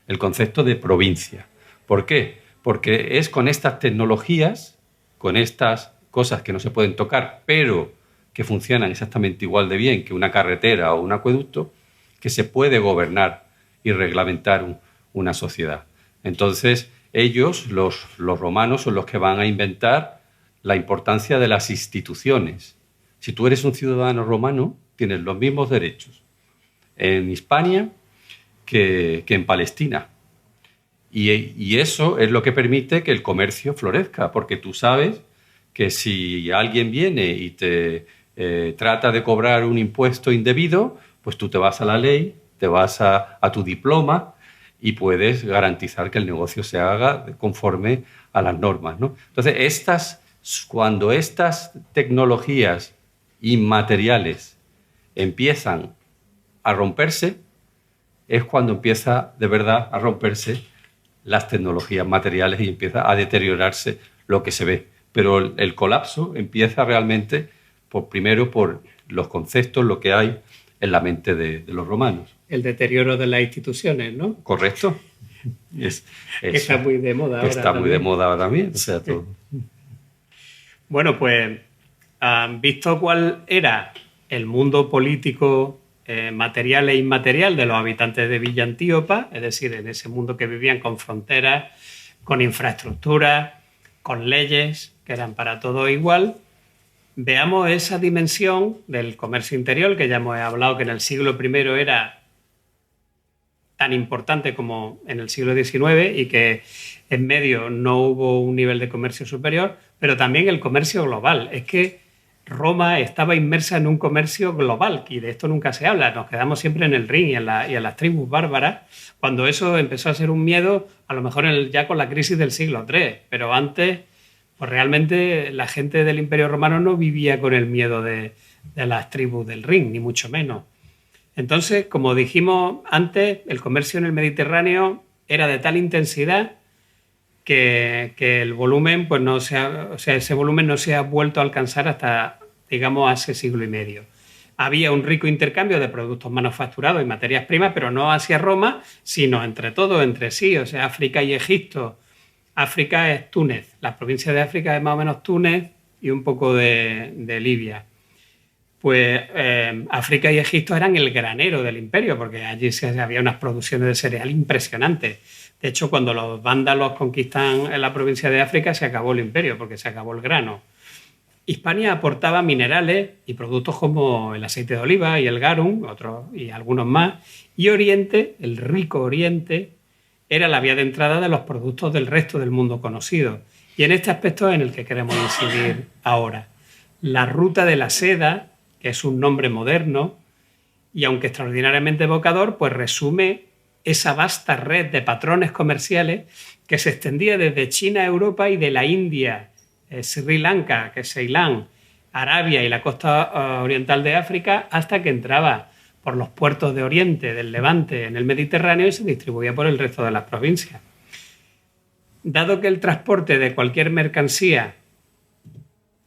el concepto de provincia. ¿Por qué? Porque es con estas tecnologías, con estas cosas que no se pueden tocar, pero que funcionan exactamente igual de bien que una carretera o un acueducto, que se puede gobernar y reglamentar una sociedad. Entonces, ellos, los romanos, son los que van a inventar la importancia de las instituciones. Si tú eres un ciudadano romano, tienes los mismos derechos en Hispania que en Palestina. Y eso es lo que permite que el comercio florezca, porque tú sabes que si alguien viene y te trata de cobrar un impuesto indebido, pues tú te vas a la ley, te vas a tu diploma y puedes garantizar que el negocio se haga conforme a las normas, ¿no? Entonces, cuando estas tecnologías inmateriales empiezan a romperse, es cuando empieza de verdad a romperse las tecnologías materiales y empieza a deteriorarse lo que se ve. Pero el colapso empieza realmente primero por los conceptos, lo que hay en la mente de los romanos. El deterioro de las instituciones, ¿no? Correcto. Está muy de moda ahora. Está muy de moda ahora también. O sea, todo. Bueno, pues, visto cuál era el mundo político material e inmaterial de los habitantes de Villa Antíopa, es decir, en ese mundo que vivían con fronteras, con infraestructuras, con leyes que eran para todo igual, veamos esa dimensión del comercio interior, que ya hemos hablado que en el siglo I era tan importante como en el siglo XIX y que en medio no hubo un nivel de comercio superior, pero también el comercio global. Es que Roma estaba inmersa en un comercio global y de esto nunca se habla. Nos quedamos siempre en el Rin y en las tribus bárbaras, cuando eso empezó a ser un miedo, a lo mejor ya con la crisis del siglo III, pero antes pues realmente la gente del Imperio Romano no vivía con el miedo de las tribus del Rin, ni mucho menos. Entonces, como dijimos antes, el comercio en el Mediterráneo era de tal intensidad que el volumen, pues ese volumen no se ha vuelto a alcanzar hasta, digamos, hace siglo y medio. había un rico intercambio de productos manufacturados y materias primas, pero no hacia Roma, sino entre todos, entre sí, o sea, África y Egipto. África es Túnez, la provincia de África es más o menos Túnez y un poco de Libia. Pues África y Egipto eran el granero del imperio, porque allí había unas producciones de cereal impresionantes. De hecho, cuando los vándalos conquistan en la provincia de África, se acabó el imperio, porque se acabó el grano. Hispania aportaba minerales y productos como el aceite de oliva y el garum, otros y algunos más, y Oriente, el rico Oriente, era la vía de entrada de los productos del resto del mundo conocido. Y en este aspecto es en el que queremos incidir ahora. La ruta de la seda, que es un nombre moderno, y aunque extraordinariamente evocador, pues resume esa vasta red de patrones comerciales que se extendía desde China a Europa y de la India, Sri Lanka, que es Ceilán, Arabia y la costa oriental de África, hasta que entraba por los puertos de Oriente, del Levante, en el Mediterráneo y se distribuía por el resto de las provincias. Dado que el transporte de cualquier mercancía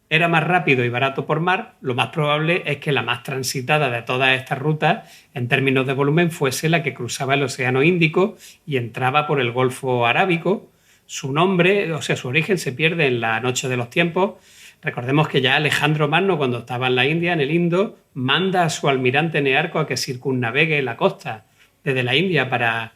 era más rápido y barato por mar, lo más probable es que la más transitada de todas estas rutas, en términos de volumen, fuese la que cruzaba el Océano Índico y entraba por el Golfo Arábico. Su nombre, o sea, su origen se pierde en la Noche de los Tiempos. Recordemos que ya Alejandro Magno, cuando estaba en la India, en el Indo, manda a su almirante Nearco a que circunnavegue la costa desde la India para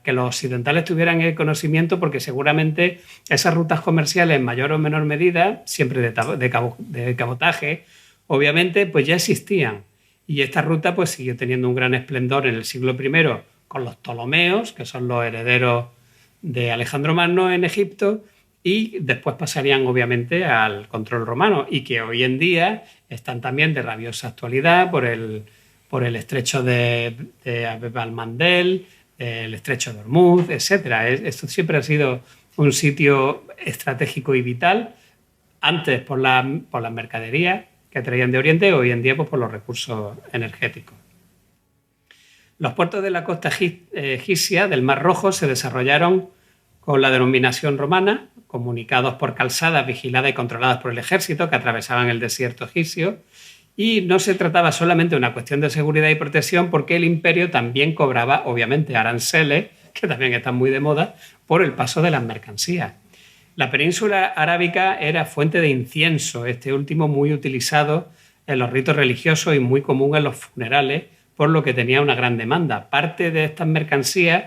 que los occidentales tuvieran el conocimiento, porque seguramente esas rutas comerciales en mayor o menor medida, siempre de cabotaje, obviamente, pues ya existían. Y esta ruta pues siguió teniendo un gran esplendor en el siglo I con los Ptolomeos, que son los herederos de Alejandro Magno en Egipto, y después pasarían obviamente al control romano, y que hoy en día están también de rabiosa actualidad por el estrecho de Bab el-Mandeb, el estrecho de Hormuz, etc. Esto siempre ha sido un sitio estratégico y vital, antes por las mercaderías que traían de Oriente, hoy en día pues por los recursos energéticos. Los puertos de la costa egipcia del Mar Rojo se desarrollaron con la denominación romana, comunicados por calzadas vigiladas y controladas por el ejército que atravesaban el desierto egipcio, y no se trataba solamente de una cuestión de seguridad y protección, porque el imperio también cobraba, obviamente, aranceles, que también están muy de moda, por el paso de las mercancías. La península arábica era fuente de incienso, este último muy utilizado en los ritos religiosos y muy común en los funerales, por lo que tenía una gran demanda. Parte de estas mercancías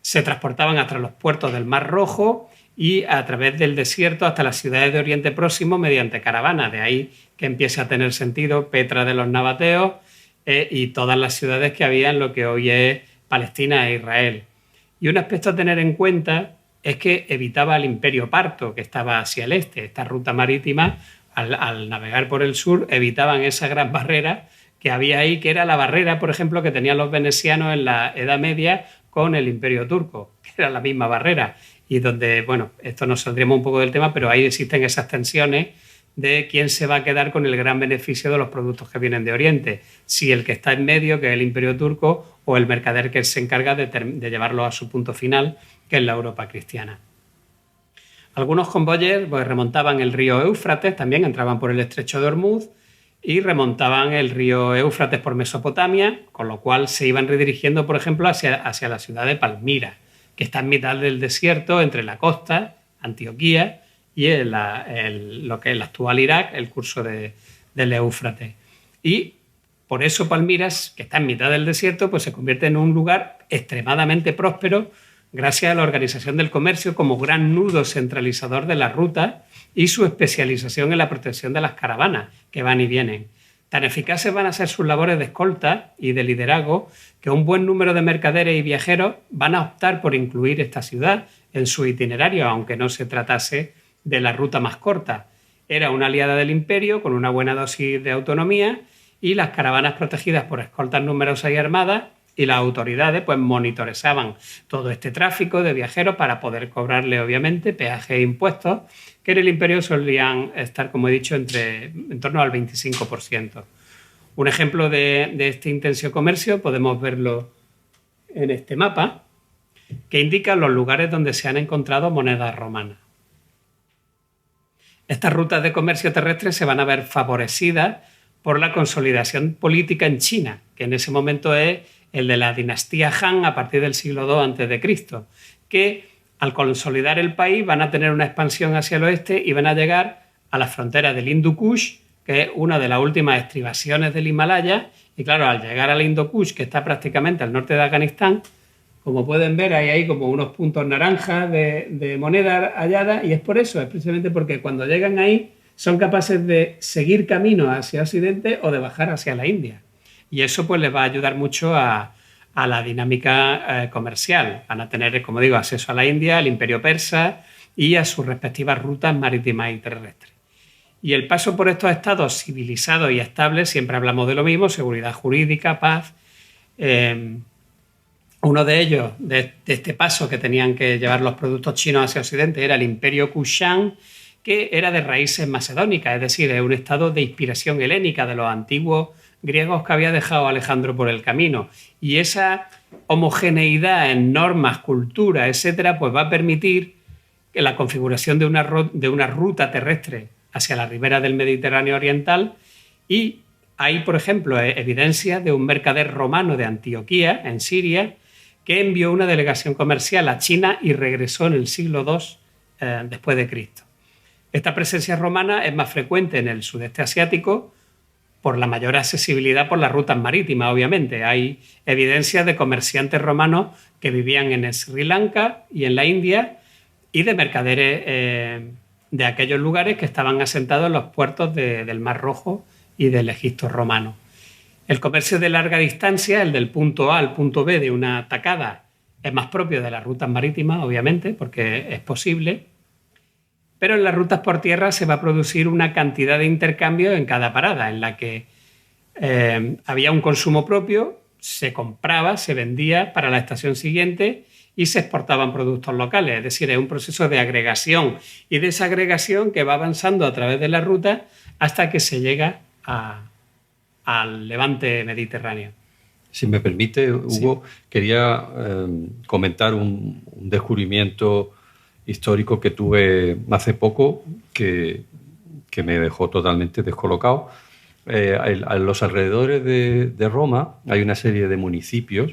se transportaban hasta los puertos del Mar Rojo y a través del desierto hasta las ciudades de Oriente Próximo mediante caravanas. De ahí que empiece a tener sentido Petra de los Nabateos y todas las ciudades que había en lo que hoy es Palestina e Israel. Y un aspecto a tener en cuenta es que evitaba al Imperio Parto, que estaba hacia el este. Esta ruta marítima, al navegar por el sur, evitaban esa gran barrera que había ahí, que era la barrera, por ejemplo, que tenían los venecianos en la Edad Media con el Imperio Turco, que era la misma barrera, y donde, bueno, esto nos saldríamos un poco del tema, pero ahí existen esas tensiones de quién se va a quedar con el gran beneficio de los productos que vienen de Oriente, si el que está en medio, que es el Imperio Turco, o el mercader que se encarga de llevarlo a su punto final, que es la Europa cristiana. Algunos convoyes pues, remontaban el río Éufrates, también entraban por el estrecho de Hormuz, y remontaban el río Éufrates por Mesopotamia, con lo cual se iban redirigiendo, por ejemplo, hacia la ciudad de Palmira, que está en mitad del desierto, entre la costa, Antioquía, y lo que es el actual Irak, el curso del Éufrates. Y por eso Palmira, que está en mitad del desierto, pues se convierte en un lugar extremadamente próspero gracias a la organización del comercio como gran nudo centralizador de la ruta y su especialización en la protección de las caravanas que van y vienen. Tan eficaces van a ser sus labores de escolta y de liderazgo que un buen número de mercaderes y viajeros van a optar por incluir esta ciudad en su itinerario, aunque no se tratase de la ruta más corta. Era una aliada del imperio con una buena dosis de autonomía, y las caravanas protegidas por escoltas numerosas y armadas, y las autoridades pues monitorizaban todo este tráfico de viajeros para poder cobrarle obviamente peajes e impuestos, que en el imperio solían estar, como he dicho, en torno al 25%. Un ejemplo de este intenso comercio podemos verlo en este mapa, que indica los lugares donde se han encontrado monedas romanas. Estas rutas de comercio terrestre se van a ver favorecidas por la consolidación política en China, que en ese momento es el de la dinastía Han a partir del siglo II a.C., que al consolidar el país van a tener una expansión hacia el oeste y van a llegar a las fronteras del Hindu Kush, que es una de las últimas estribaciones del Himalaya. Y claro, al llegar al Hindu Kush, que está prácticamente al norte de Afganistán, como pueden ver, hay ahí como unos puntos naranjas de moneda hallada, y es por eso, es precisamente porque cuando llegan ahí son capaces de seguir camino hacia Occidente o de bajar hacia la India. Y eso pues les va a ayudar mucho a la dinámica comercial. Van a tener, como digo, acceso a la India, al Imperio Persa y a sus respectivas rutas marítimas y terrestres. Y el paso por estos estados civilizados y estables, siempre hablamos de lo mismo, seguridad jurídica, paz. Uno de ellos, de este paso que tenían que llevar los productos chinos hacia Occidente, era el Imperio Kushan, que era de raíces macedónicas, es decir, es un estado de inspiración helénica de los antiguos griegos que había dejado Alejandro por el camino. Y esa homogeneidad en normas, cultura, etcétera, pues va a permitir que la configuración de una ruta terrestre hacia la ribera del Mediterráneo oriental. Y hay, por ejemplo, evidencia de un mercader romano de Antioquía, en Siria, que envió una delegación comercial a China y regresó en el siglo II después de Cristo. Esta presencia romana es más frecuente en el sudeste asiático por la mayor accesibilidad por las rutas marítimas, obviamente. Hay evidencias de comerciantes romanos que vivían en Sri Lanka y en la India y de mercaderes de aquellos lugares que estaban asentados en los puertos del Mar Rojo y del Egipto romano. El comercio de larga distancia, el del punto A al punto B de una tacada, es más propio de las rutas marítimas, obviamente, porque es posible. Pero en las rutas por tierra se va a producir una cantidad de intercambios en cada parada, en la que había un consumo propio, se compraba, se vendía para la estación siguiente y se exportaban productos locales. Es decir, es un proceso de agregación y desagregación que va avanzando a través de la ruta hasta que se llega al levante mediterráneo. Si me permite, Hugo, sí. Quería comentar un descubrimiento histórico que tuve hace poco que me dejó totalmente descolocado. A los alrededores de Roma hay una serie de municipios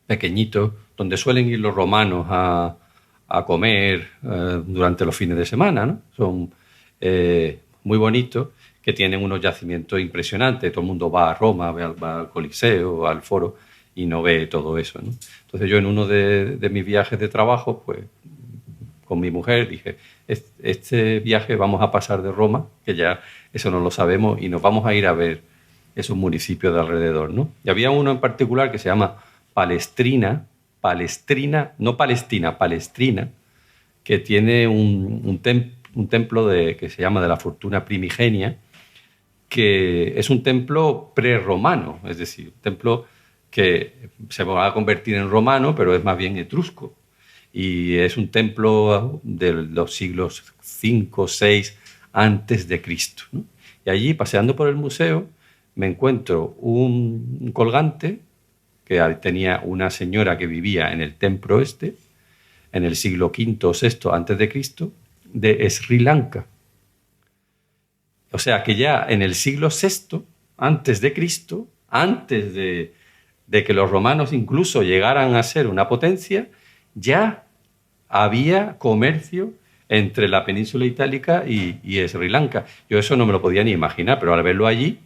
pequeñitos donde suelen ir los romanos a comer durante los fines de semana, ¿no? Son muy bonitos, que tienen unos yacimientos impresionantes. Todo el mundo va a Roma, va al Coliseo, al Foro, y no ve todo eso, ¿no? Entonces yo en uno de mis viajes de trabajo, pues con mi mujer dije, este viaje vamos a pasar de Roma, que ya eso no lo sabemos, y nos vamos a ir a ver esos municipios de alrededor, ¿no? Y había uno en particular que se llama Palestrina, que tiene un templo que se llama de la Fortuna Primigenia, que es un templo prerromano, es decir, un templo que se va a convertir en romano, pero es más bien etrusco. Y es un templo de los siglos V, VI antes de Cristo, ¿no? Y allí, paseando por el museo, me encuentro un colgante que tenía una señora que vivía en el templo este, en el siglo V o VI antes de Cristo, de Sri Lanka. O sea que ya en el siglo VI antes de Cristo, antes de que los romanos incluso llegaran a ser una potencia, ya había comercio entre la península itálica y Sri Lanka. Yo eso no me lo podía ni imaginar, pero al verlo allí,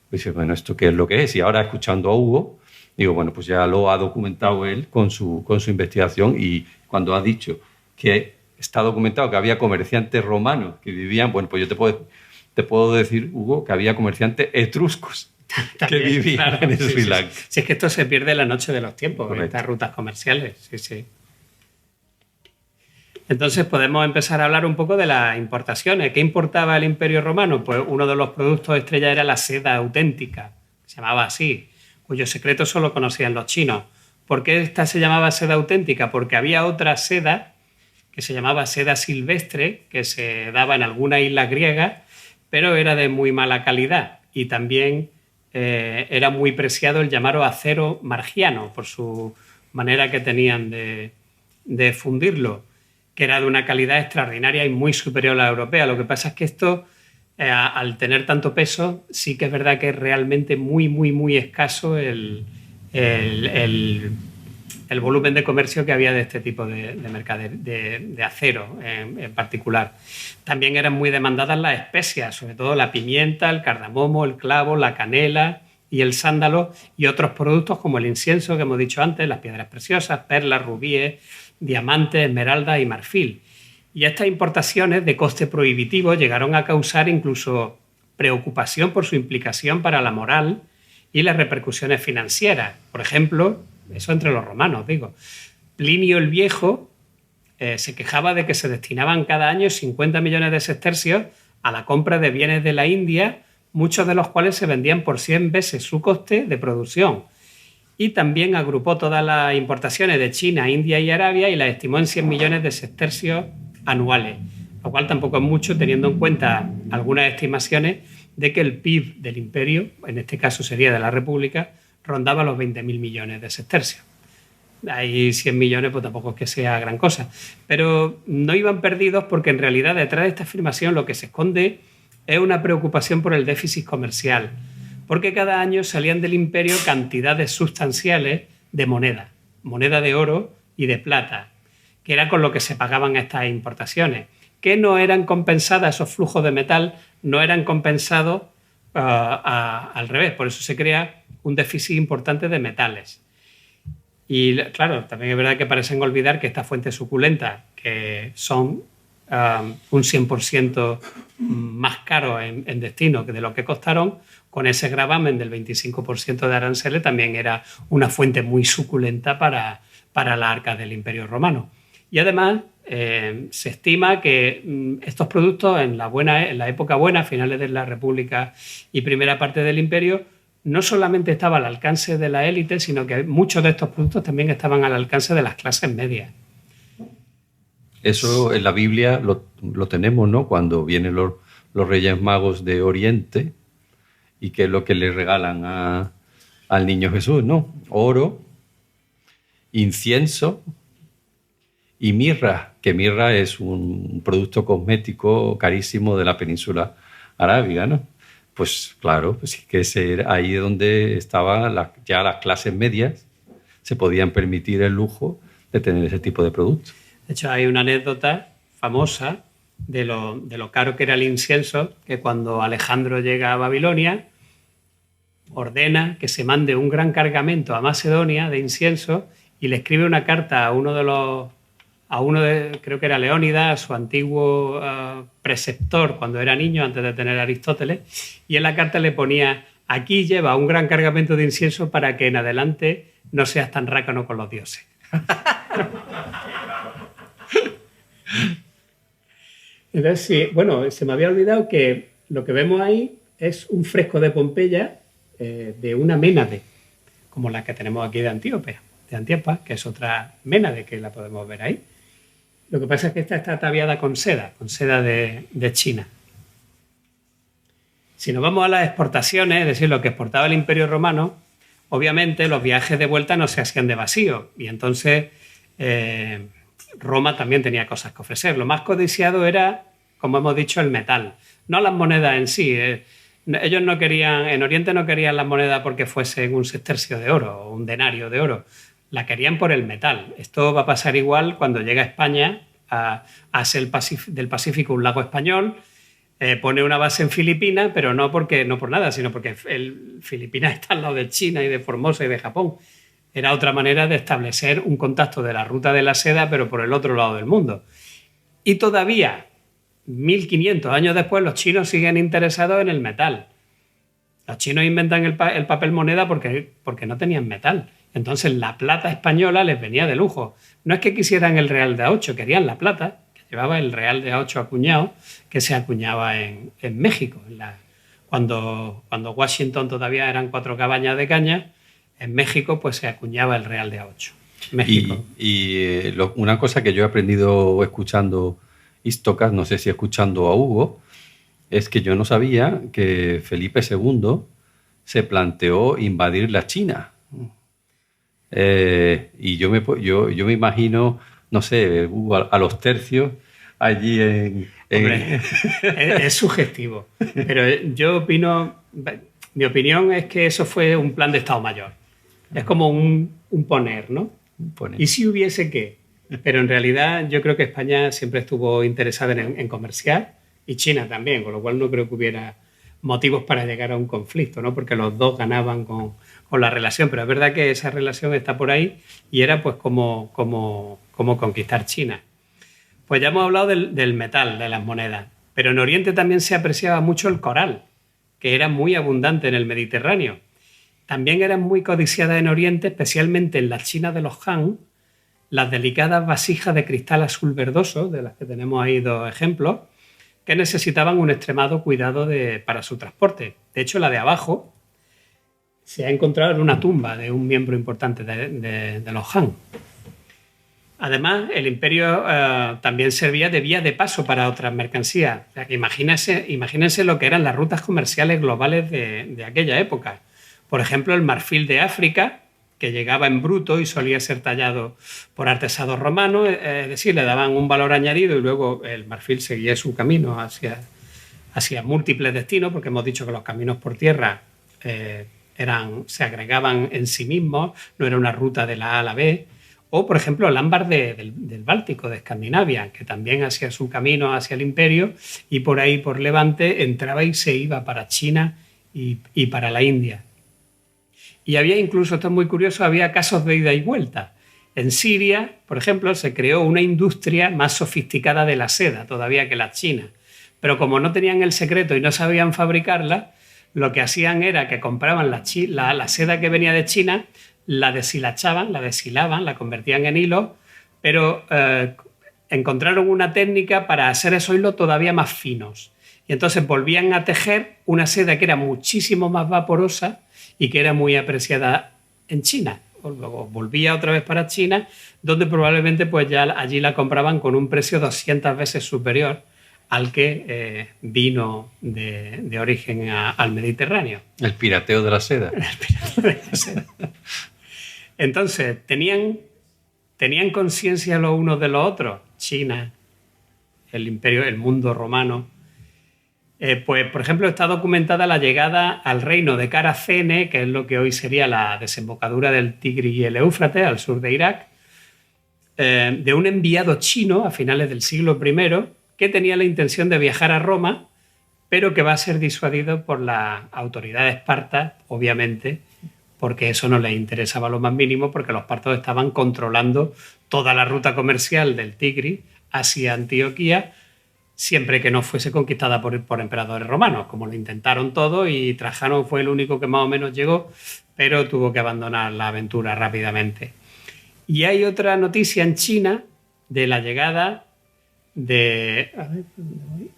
pues bueno, ¿esto qué es lo que es? Y ahora, escuchando a Hugo, digo, bueno, pues ya lo ha documentado él con su investigación, y cuando ha dicho que está documentado que había comerciantes romanos que vivían, bueno, pues yo te puedo decir, Hugo, que había comerciantes etruscos también, que vivían, claro, en Sri Lanka. Sí. Si es que esto se pierde en la noche de los tiempos, correcto, estas rutas comerciales, sí. Entonces podemos empezar a hablar un poco de las importaciones. ¿Qué importaba el Imperio Romano? Pues uno de los productos estrella era la seda auténtica, se llamaba así, cuyo secreto solo conocían los chinos. ¿Por qué esta se llamaba seda auténtica? Porque había otra seda que se llamaba seda silvestre, que se daba en algunas islas griegas, pero era de muy mala calidad, y también era muy preciado el llamado acero margiano, por su manera que tenían de fundirlo, que era de una calidad extraordinaria y muy superior a la europea. Lo que pasa es que esto al tener tanto peso, sí que es verdad que es realmente muy, muy, muy escaso el volumen de comercio que había de este tipo de acero en particular. También eran muy demandadas las especias, sobre todo la pimienta, el cardamomo, el clavo, la canela y el sándalo, y otros productos como el incienso que hemos dicho antes, las piedras preciosas, perlas, rubíes, diamantes, esmeraldas y marfil. Y estas importaciones de coste prohibitivo llegaron a causar incluso preocupación por su implicación para la moral y las repercusiones financieras. Por ejemplo, eso entre los romanos, digo. Plinio el Viejo se quejaba de que se destinaban cada año 50 millones de sestercios a la compra de bienes de la India, muchos de los cuales se vendían por 100 veces su coste de producción. Y también agrupó todas las importaciones de China, India y Arabia y las estimó en 100 millones de sestercios anuales, lo cual tampoco es mucho teniendo en cuenta algunas estimaciones de que el PIB del imperio, en este caso sería de la República, rondaba los 20.000 millones de sestercios. Ahí 100 millones pues tampoco es que sea gran cosa, pero no iban perdidos porque en realidad detrás de esta afirmación lo que se esconde es una preocupación por el déficit comercial, porque cada año salían del imperio cantidades sustanciales de moneda de oro y de plata, que era con lo que se pagaban estas importaciones, que no eran compensadas, esos flujos de metal no eran compensados al revés, por eso se crea un déficit importante de metales. Y claro, también es verdad que parecen olvidar que estas fuentes suculentas, que son un 100% más caros en destino que de lo que costaron, con ese gravamen del 25% de aranceles también era una fuente muy suculenta para las arcas del Imperio Romano. Y además se estima que estos productos en la época buena, finales de la República y primera parte del Imperio, no solamente estaban al alcance de la élite, sino que muchos de estos productos también estaban al alcance de las clases medias. Eso en la Biblia lo tenemos, ¿no? Cuando vienen los Reyes Magos de Oriente y que es lo que le regalan al niño Jesús, ¿no? Oro, incienso y mirra, que mirra es un producto cosmético carísimo de la península arábiga, ¿no? Pues claro, pues que ahí donde estaban ya las clases medias se podían permitir el lujo de tener ese tipo de productos. De hecho, hay una anécdota famosa de lo caro que era el incienso, que cuando Alejandro llega a Babilonia, ordena que se mande un gran cargamento a Macedonia de incienso y le escribe una carta a creo que era Leónidas, su antiguo preceptor cuando era niño, antes de tener a Aristóteles, y en la carta le ponía: aquí lleva un gran cargamento de incienso para que en adelante no seas tan rácano con los dioses. Entonces, sí, bueno, se me había olvidado que lo que vemos ahí es un fresco de Pompeya de una Ménade, como la que tenemos aquí de Antíopa, que es otra Ménade que la podemos ver ahí. Lo que pasa es que esta está ataviada con seda de China. Si nos vamos a las exportaciones, es decir, lo que exportaba el Imperio Romano, obviamente los viajes de vuelta no se hacían de vacío, y entonces Roma también tenía cosas que ofrecer. Lo más codiciado era, como hemos dicho, el metal, no las monedas en sí. Ellos no querían, en Oriente no querían las monedas porque fuesen un sestercio de oro o un denario de oro, la querían por el metal. Esto va a pasar igual cuando llega a España a hacer del Pacífico un lago español, pone una base en Filipinas, pero no por nada, sino porque Filipinas está al lado de China y de Formosa y de Japón. Era otra manera de establecer un contacto de la ruta de la seda, pero por el otro lado del mundo. Y todavía, 1500 años después, los chinos siguen interesados en el metal. Los chinos inventan el papel moneda porque no tenían metal. Entonces la plata española les venía de lujo. No es que quisieran el real de A8, querían la plata, que llevaba el real de A8 acuñado, que se acuñaba en México. Cuando Washington todavía eran 4 cabañas de caña, en México pues se acuñaba el real de A8. México. Una cosa que yo he aprendido escuchando Istocas, no sé si escuchando a Hugo, es que yo no sabía que Felipe II se planteó invadir la China. Y yo me imagino, no sé, a los tercios allí en Hombre, es sugestivo. Pero yo opino, mi opinión es que eso fue un plan de Estado Mayor. Es como un poner, ¿no? ¿Y si hubiese qué? Pero en realidad yo creo que España siempre estuvo interesada en comerciar y China también, con lo cual no creo que hubiera motivos para llegar a un conflicto, ¿no? Porque los dos ganaban con la relación. Pero es verdad que esa relación está por ahí y era pues como conquistar China. Pues ya hemos hablado del metal, de las monedas, pero en Oriente también se apreciaba mucho el coral, que era muy abundante en el Mediterráneo. También eran muy codiciadas en Oriente, especialmente en las Chinas de los Han, las delicadas vasijas de cristal azul verdoso, de las que tenemos ahí 2 ejemplos, que necesitaban un extremado cuidado para su transporte. De hecho, la de abajo se ha encontrado en una tumba de un miembro importante de los Han. Además, el imperio también servía de vía de paso para otras mercancías. O sea, que imagínense lo que eran las rutas comerciales globales de aquella época. Por ejemplo, el marfil de África, que llegaba en bruto y solía ser tallado por artesanos romanos, es decir, le daban un valor añadido y luego el marfil seguía su camino hacia múltiples destinos, porque hemos dicho que los caminos por tierra se agregaban en sí mismos, no era una ruta de la A a la B. O, por ejemplo, el ámbar del Báltico, de Escandinavia, que también hacía su camino hacia el imperio y por ahí, por Levante, entraba y se iba para China y para la India. Y había incluso, esto es muy curioso, había casos de ida y vuelta. En Siria, por ejemplo, se creó una industria más sofisticada de la seda todavía que la china. Pero como no tenían el secreto y no sabían fabricarla, lo que hacían era que compraban la seda que venía de China, la deshilachaban, la deshilaban, la convertían en hilo, pero encontraron una técnica para hacer esos hilos todavía más finos. Y entonces volvían a tejer una seda que era muchísimo más vaporosa y que era muy apreciada en China. Luego volvía otra vez para China, donde probablemente pues ya allí la compraban con un precio 200 veces superior al que vino de origen al Mediterráneo. El pirateo de la seda. El pirateo de la seda. Entonces, ¿tenían conciencia los unos de los otros? China, el imperio, el mundo romano. Pues, por ejemplo, está documentada la llegada al reino de Caracene, que es lo que hoy sería la desembocadura del Tigris y el Éufrates, al sur de Irak, de un enviado chino a finales del siglo I que tenía la intención de viajar a Roma, pero que va a ser disuadido por la autoridad de Esparta, obviamente, porque eso no les interesaba lo más mínimo, porque los partos estaban controlando toda la ruta comercial del Tigris hacia Antioquía, siempre que no fuese conquistada por emperadores romanos, como lo intentaron todos, y Trajano fue el único que más o menos llegó, pero tuvo que abandonar la aventura rápidamente. Y hay otra noticia en China de la llegada de... A ver, ¿dónde voy?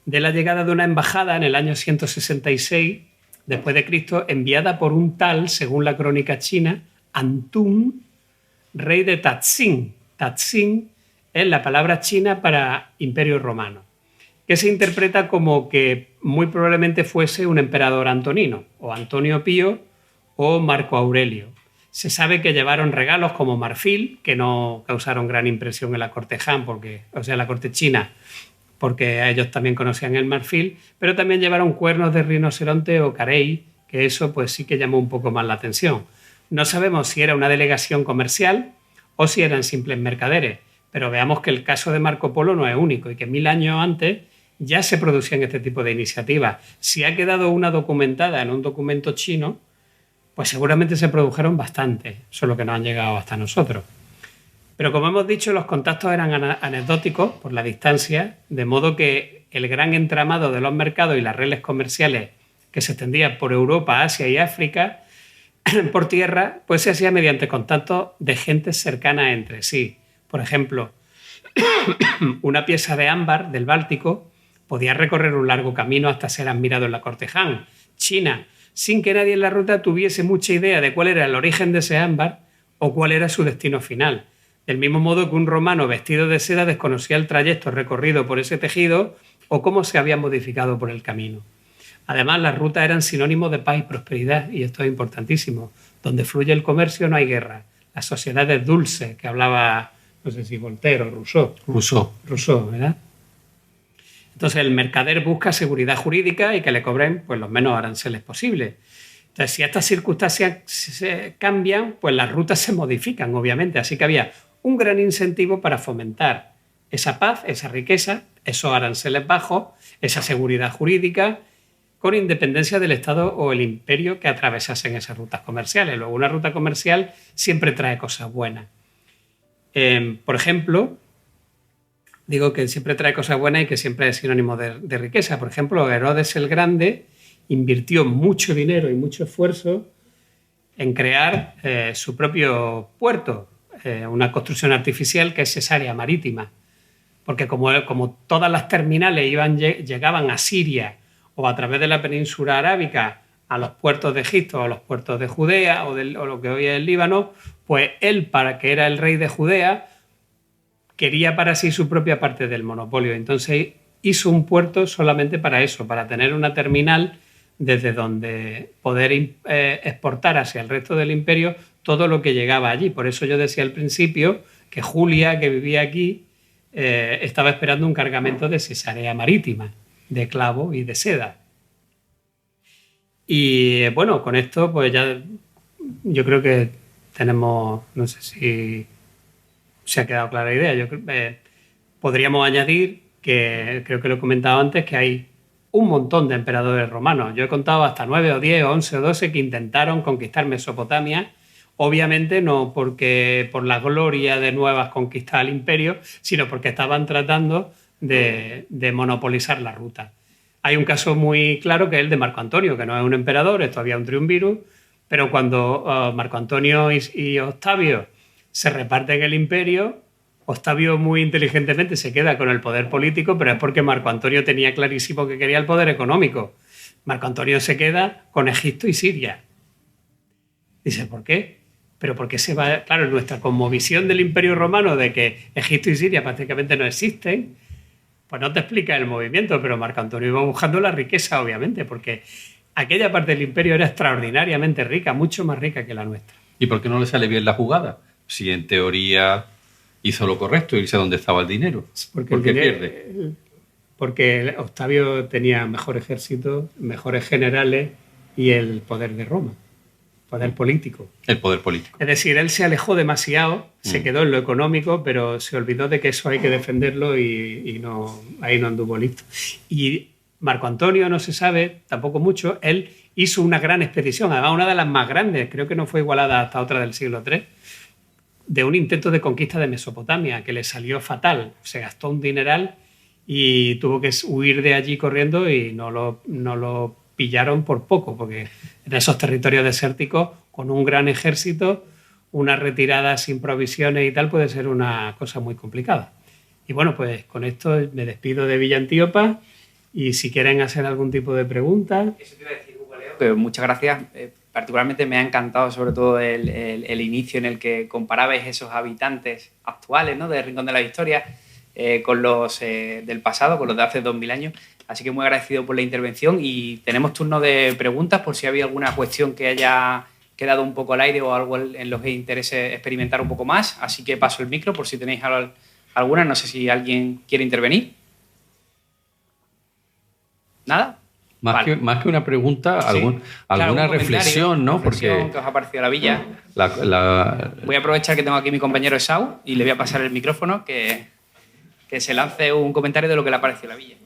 De la llegada de una embajada en el año 166 después de Cristo, enviada por un tal, según la crónica china, Antún, rey de Tatsin. Tatsin es la palabra china para imperio romano, que se interpreta como que muy probablemente fuese un emperador antonino, o Antonio Pío, o Marco Aurelio. Se sabe que llevaron regalos como marfil, que no causaron gran impresión en la corte Han, en la corte china, porque ellos también conocían el marfil, pero también llevaron cuernos de rinoceronte o carey, que eso pues sí que llamó un poco más la atención. No sabemos si era una delegación comercial o si eran simples mercaderes, pero veamos que el caso de Marco Polo no es único y que 1000 años antes ya se producían este tipo de iniciativas. Si ha quedado una documentada en un documento chino, pues seguramente se produjeron bastante, solo que no han llegado hasta nosotros. Pero como hemos dicho, los contactos eran anecdóticos por la distancia, de modo que el gran entramado de los mercados y las redes comerciales que se extendían por Europa, Asia y África por tierra, pues se hacía mediante contactos de gentes cercanas entre sí. Por ejemplo, una pieza de ámbar del Báltico podía recorrer un largo camino hasta ser admirado en la corte Han, China, sin que nadie en la ruta tuviese mucha idea de cuál era el origen de ese ámbar o cuál era su destino final. Del mismo modo que un romano vestido de seda desconocía el trayecto recorrido por ese tejido o cómo se había modificado por el camino. Además, las rutas eran sinónimo de paz y prosperidad, y esto es importantísimo. Donde fluye el comercio no hay guerra. las sociedades dulces que hablaba, no sé si Voltaire o Rousseau. Rousseau, ¿verdad? Entonces el mercader busca seguridad jurídica y que le cobren pues, los menos aranceles posibles. Entonces, si estas circunstancias se cambian, pues las rutas se modifican, obviamente. Así que había un gran incentivo para fomentar esa paz, esa riqueza, esos aranceles bajos, esa seguridad jurídica, con independencia del Estado o el imperio que atravesasen esas rutas comerciales. Luego, una ruta comercial siempre trae cosas buenas. Por ejemplo, digo que siempre trae cosas buenas y que siempre es sinónimo de riqueza. Por ejemplo, Herodes el Grande invirtió mucho dinero y mucho esfuerzo en crear su propio puerto, una construcción artificial que es Cesarea Marítima, porque como todas las terminales llegaban a Siria o a través de la península arábica a los puertos de Egipto o a los puertos de Judea o lo que hoy es el Líbano, pues él, para que era el rey de Judea, quería para sí su propia parte del monopolio. Entonces hizo un puerto solamente para eso, para tener una terminal desde donde poder exportar hacia el resto del imperio todo lo que llegaba allí. Por eso yo decía al principio que Julia, que vivía aquí, estaba esperando un cargamento de Cesarea Marítima, de clavo y de seda. Y bueno, con esto pues ya yo creo que tenemos, no sé si se ha quedado clara la idea. Podríamos añadir que, creo que lo he comentado antes, que hay un montón de emperadores romanos. Yo he contado hasta 9 o 10 o 11 o 12 que intentaron conquistar Mesopotamia, obviamente no porque por la gloria de nuevas conquistas al imperio, sino porque estaban tratando de monopolizar la ruta. Hay un caso muy claro que es el de Marco Antonio, que no es un emperador, es todavía un triunvirus, pero cuando Marco Antonio y Octavio se reparten el imperio, Octavio muy inteligentemente se queda con el poder político, pero es porque Marco Antonio tenía clarísimo que quería el poder económico. Marco Antonio se queda con Egipto y Siria. Dice, ¿por qué? Pero porque se va, claro, nuestra cosmovisión del Imperio Romano de que Egipto y Siria prácticamente no existen, pues no te explica el movimiento, pero Marco Antonio iba buscando la riqueza, obviamente, porque aquella parte del imperio era extraordinariamente rica, mucho más rica que la nuestra. ¿Y por qué no le sale bien la jugada? Si en teoría hizo lo correcto, irse a donde estaba el dinero. ¿Por qué pierde? Porque Octavio tenía mejor ejército, mejores generales y el poder de Roma, poder político. El poder político. Es decir, él se alejó demasiado, se quedó en lo económico, pero se olvidó de que eso hay que defenderlo y no, ahí no anduvo listo. Y Marco Antonio, no se sabe tampoco mucho, él hizo una gran expedición, además una de las más grandes, creo que no fue igualada hasta otra del siglo III, de un intento de conquista de Mesopotamia, que le salió fatal. Se gastó un dineral y tuvo que huir de allí corriendo y no lo pillaron por poco, porque en esos territorios desérticos, con un gran ejército, una retirada sin provisiones y tal puede ser una cosa muy complicada. Y bueno, pues con esto me despido de Villa Antíopa y si quieren hacer algún tipo de pregunta... Eso te iba a decir, Hugo Leo, que muchas gracias. Particularmente me ha encantado sobre todo el inicio en el que comparabais esos habitantes actuales, ¿no?, del Rincón de la Victoria con los del pasado, con los de hace 2000 años. Así que muy agradecido por la intervención y tenemos turno de preguntas por si había alguna cuestión que haya quedado un poco al aire o algo en lo que interese experimentar un poco más. Así que paso el micro por si tenéis alguna. No sé si alguien quiere intervenir. ¿Nada? Más que una pregunta, sí, alguna reflexión, ¿no? Porque ¿qué os ha parecido la villa? Voy a aprovechar que tengo aquí a mi compañero Esau y le voy a pasar el micrófono que se lance un comentario de lo que le ha parecido la villa.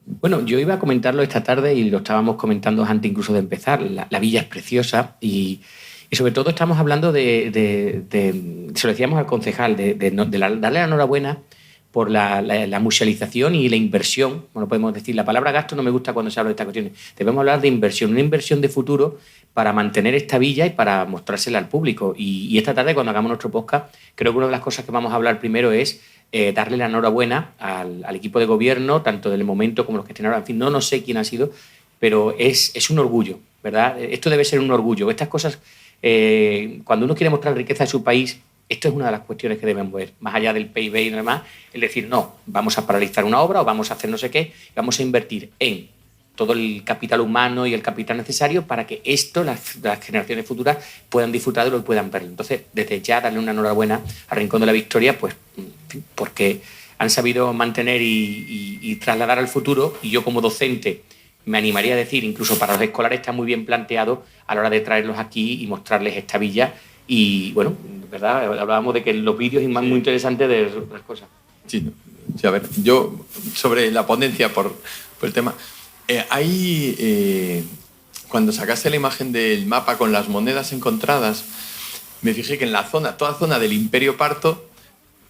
Bueno, yo iba a comentarlo esta tarde y lo estábamos comentando antes incluso de empezar. La villa es preciosa y sobre todo estamos hablando se lo decíamos al concejal, darle la enhorabuena por la musealización y la inversión. Bueno, podemos decir, la palabra gasto no me gusta cuando se habla de estas cuestiones. Debemos hablar de inversión, una inversión de futuro para mantener esta villa y para mostrársela al público. Y esta tarde, cuando hagamos nuestro podcast, creo que una de las cosas que vamos a hablar primero es darle la enhorabuena al equipo de gobierno, tanto del momento como los que estén ahora. En fin, no sé quién ha sido, pero es un orgullo, ¿verdad? Esto debe ser un orgullo. Estas cosas, cuando uno quiere mostrar la riqueza de su país, esto es una de las cuestiones que deben ver, más allá del PIB y demás, es decir, no, vamos a paralizar una obra o vamos a hacer no sé qué, vamos a invertir en todo el capital humano y el capital necesario para que esto, las generaciones futuras, puedan disfrutarlo y puedan verlo. Entonces, desde ya, darle una enhorabuena al Rincón de la Victoria, pues porque han sabido mantener y trasladar al futuro, y yo como docente me animaría a decir, incluso para los escolares está muy bien planteado a la hora de traerlos aquí y mostrarles esta villa. Y bueno, ¿verdad? Hablábamos de que los vídeos es muy interesante de otras cosas. Sí, a ver, yo sobre la ponencia por el tema, cuando sacaste la imagen del mapa con las monedas encontradas, me fijé que en toda zona del Imperio Parto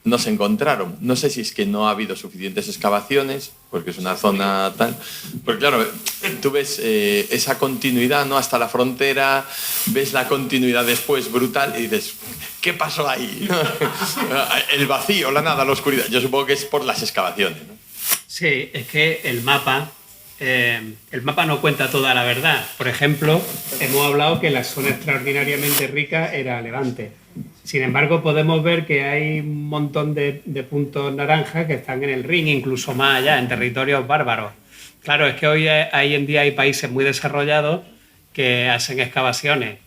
no se encontraron. No sé si es que no ha habido suficientes excavaciones, porque es una zona tal. Porque claro, tú ves esa continuidad, ¿no?, hasta la frontera, ves la continuidad después brutal y dices, ¿qué pasó ahí? El vacío, la nada, la oscuridad. Yo supongo que es por las excavaciones, ¿no? Sí, es que el mapa no cuenta toda la verdad. Por ejemplo, hemos hablado que la zona extraordinariamente rica era Levante. Sin embargo, podemos ver que hay un montón de puntos naranjas que están en el Rin, incluso más allá, en territorios bárbaros. Claro, es que hoy en día hay países muy desarrollados que hacen excavaciones,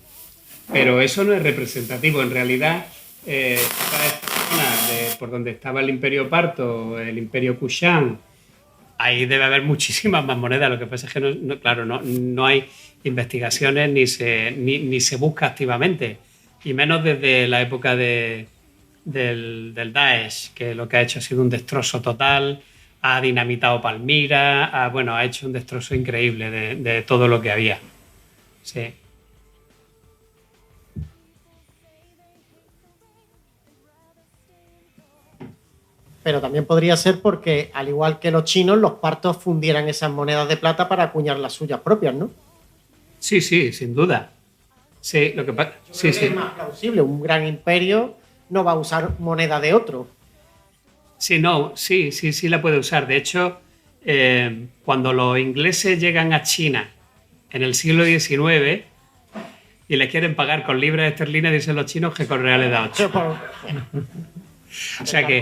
pero eso no es representativo. En realidad, toda esta zona por donde estaba el Imperio Parto, el Imperio Kushan, ahí debe haber muchísimas más monedas. Lo que pasa es que no hay investigaciones ni se busca activamente. Y menos desde la época del Daesh, que lo que ha hecho ha sido un destrozo total, ha dinamitado Palmira, ha hecho un destrozo increíble de todo lo que había. Sí. Pero también podría ser porque, al igual que los chinos, los partos fundieran esas monedas de plata para acuñar las suyas propias, ¿no? Sí, sin duda. Sí, lo que pasa. Sí. Es más plausible. Un gran imperio no va a usar moneda de otro. Sí la puede usar. De hecho, cuando los ingleses llegan a China en el siglo XIX y les quieren pagar con libras esterlinas, dicen los chinos que con reales de 8. O sea que.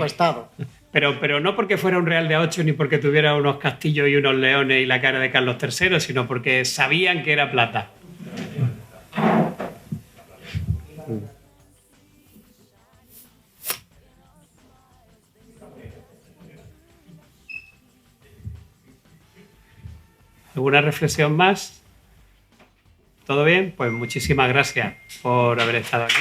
Pero no porque fuera un real de 8 ni porque tuviera unos castillos y unos leones y la cara de Carlos III, sino porque sabían que era plata. ¿Alguna reflexión más? ¿Todo bien? Pues muchísimas gracias por haber estado aquí.